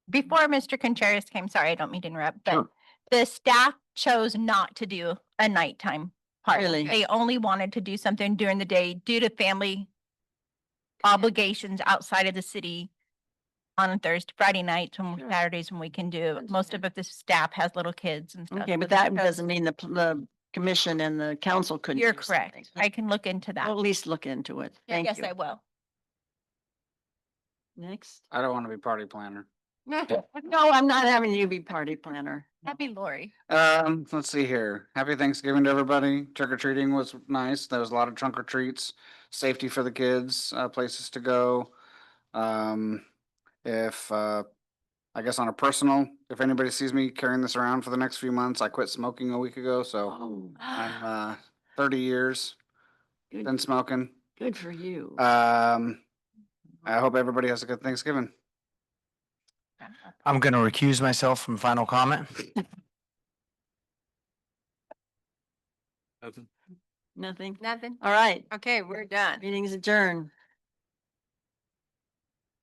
before Mr. Contreras came, sorry, I don't mean to interrupt, but Sure. the staff chose not to do a nighttime party. Really? They only wanted to do something during the day due to family obligations outside of the city on a Thursday, Friday nights, and Sure. Saturdays when we can do. Most of the staff has little kids and stuff. okay, so but they that chose- doesn't mean the commission and the council couldn't. You're do something. correct. I can look into Well, At that. least look into it. Thank Yes, you. I will. Next. I don't want to be party planner. No, I'm not having you be party planner. That'd be Lori. Let's see here. Happy Thanksgiving to everybody. Trick or treating was nice. There was a lot of trunk or treats, safety for the kids, places to go. If I guess on a personal, if anybody sees me carrying this around for the next few months, I quit smoking a week ago, so Oh, I'm 30 years been smoking. good for you. I hope everybody has a good Thanksgiving. I'm gonna recuse myself from final comment. Nothing? Nothing? All right, Okay, we're done. meeting's adjourned.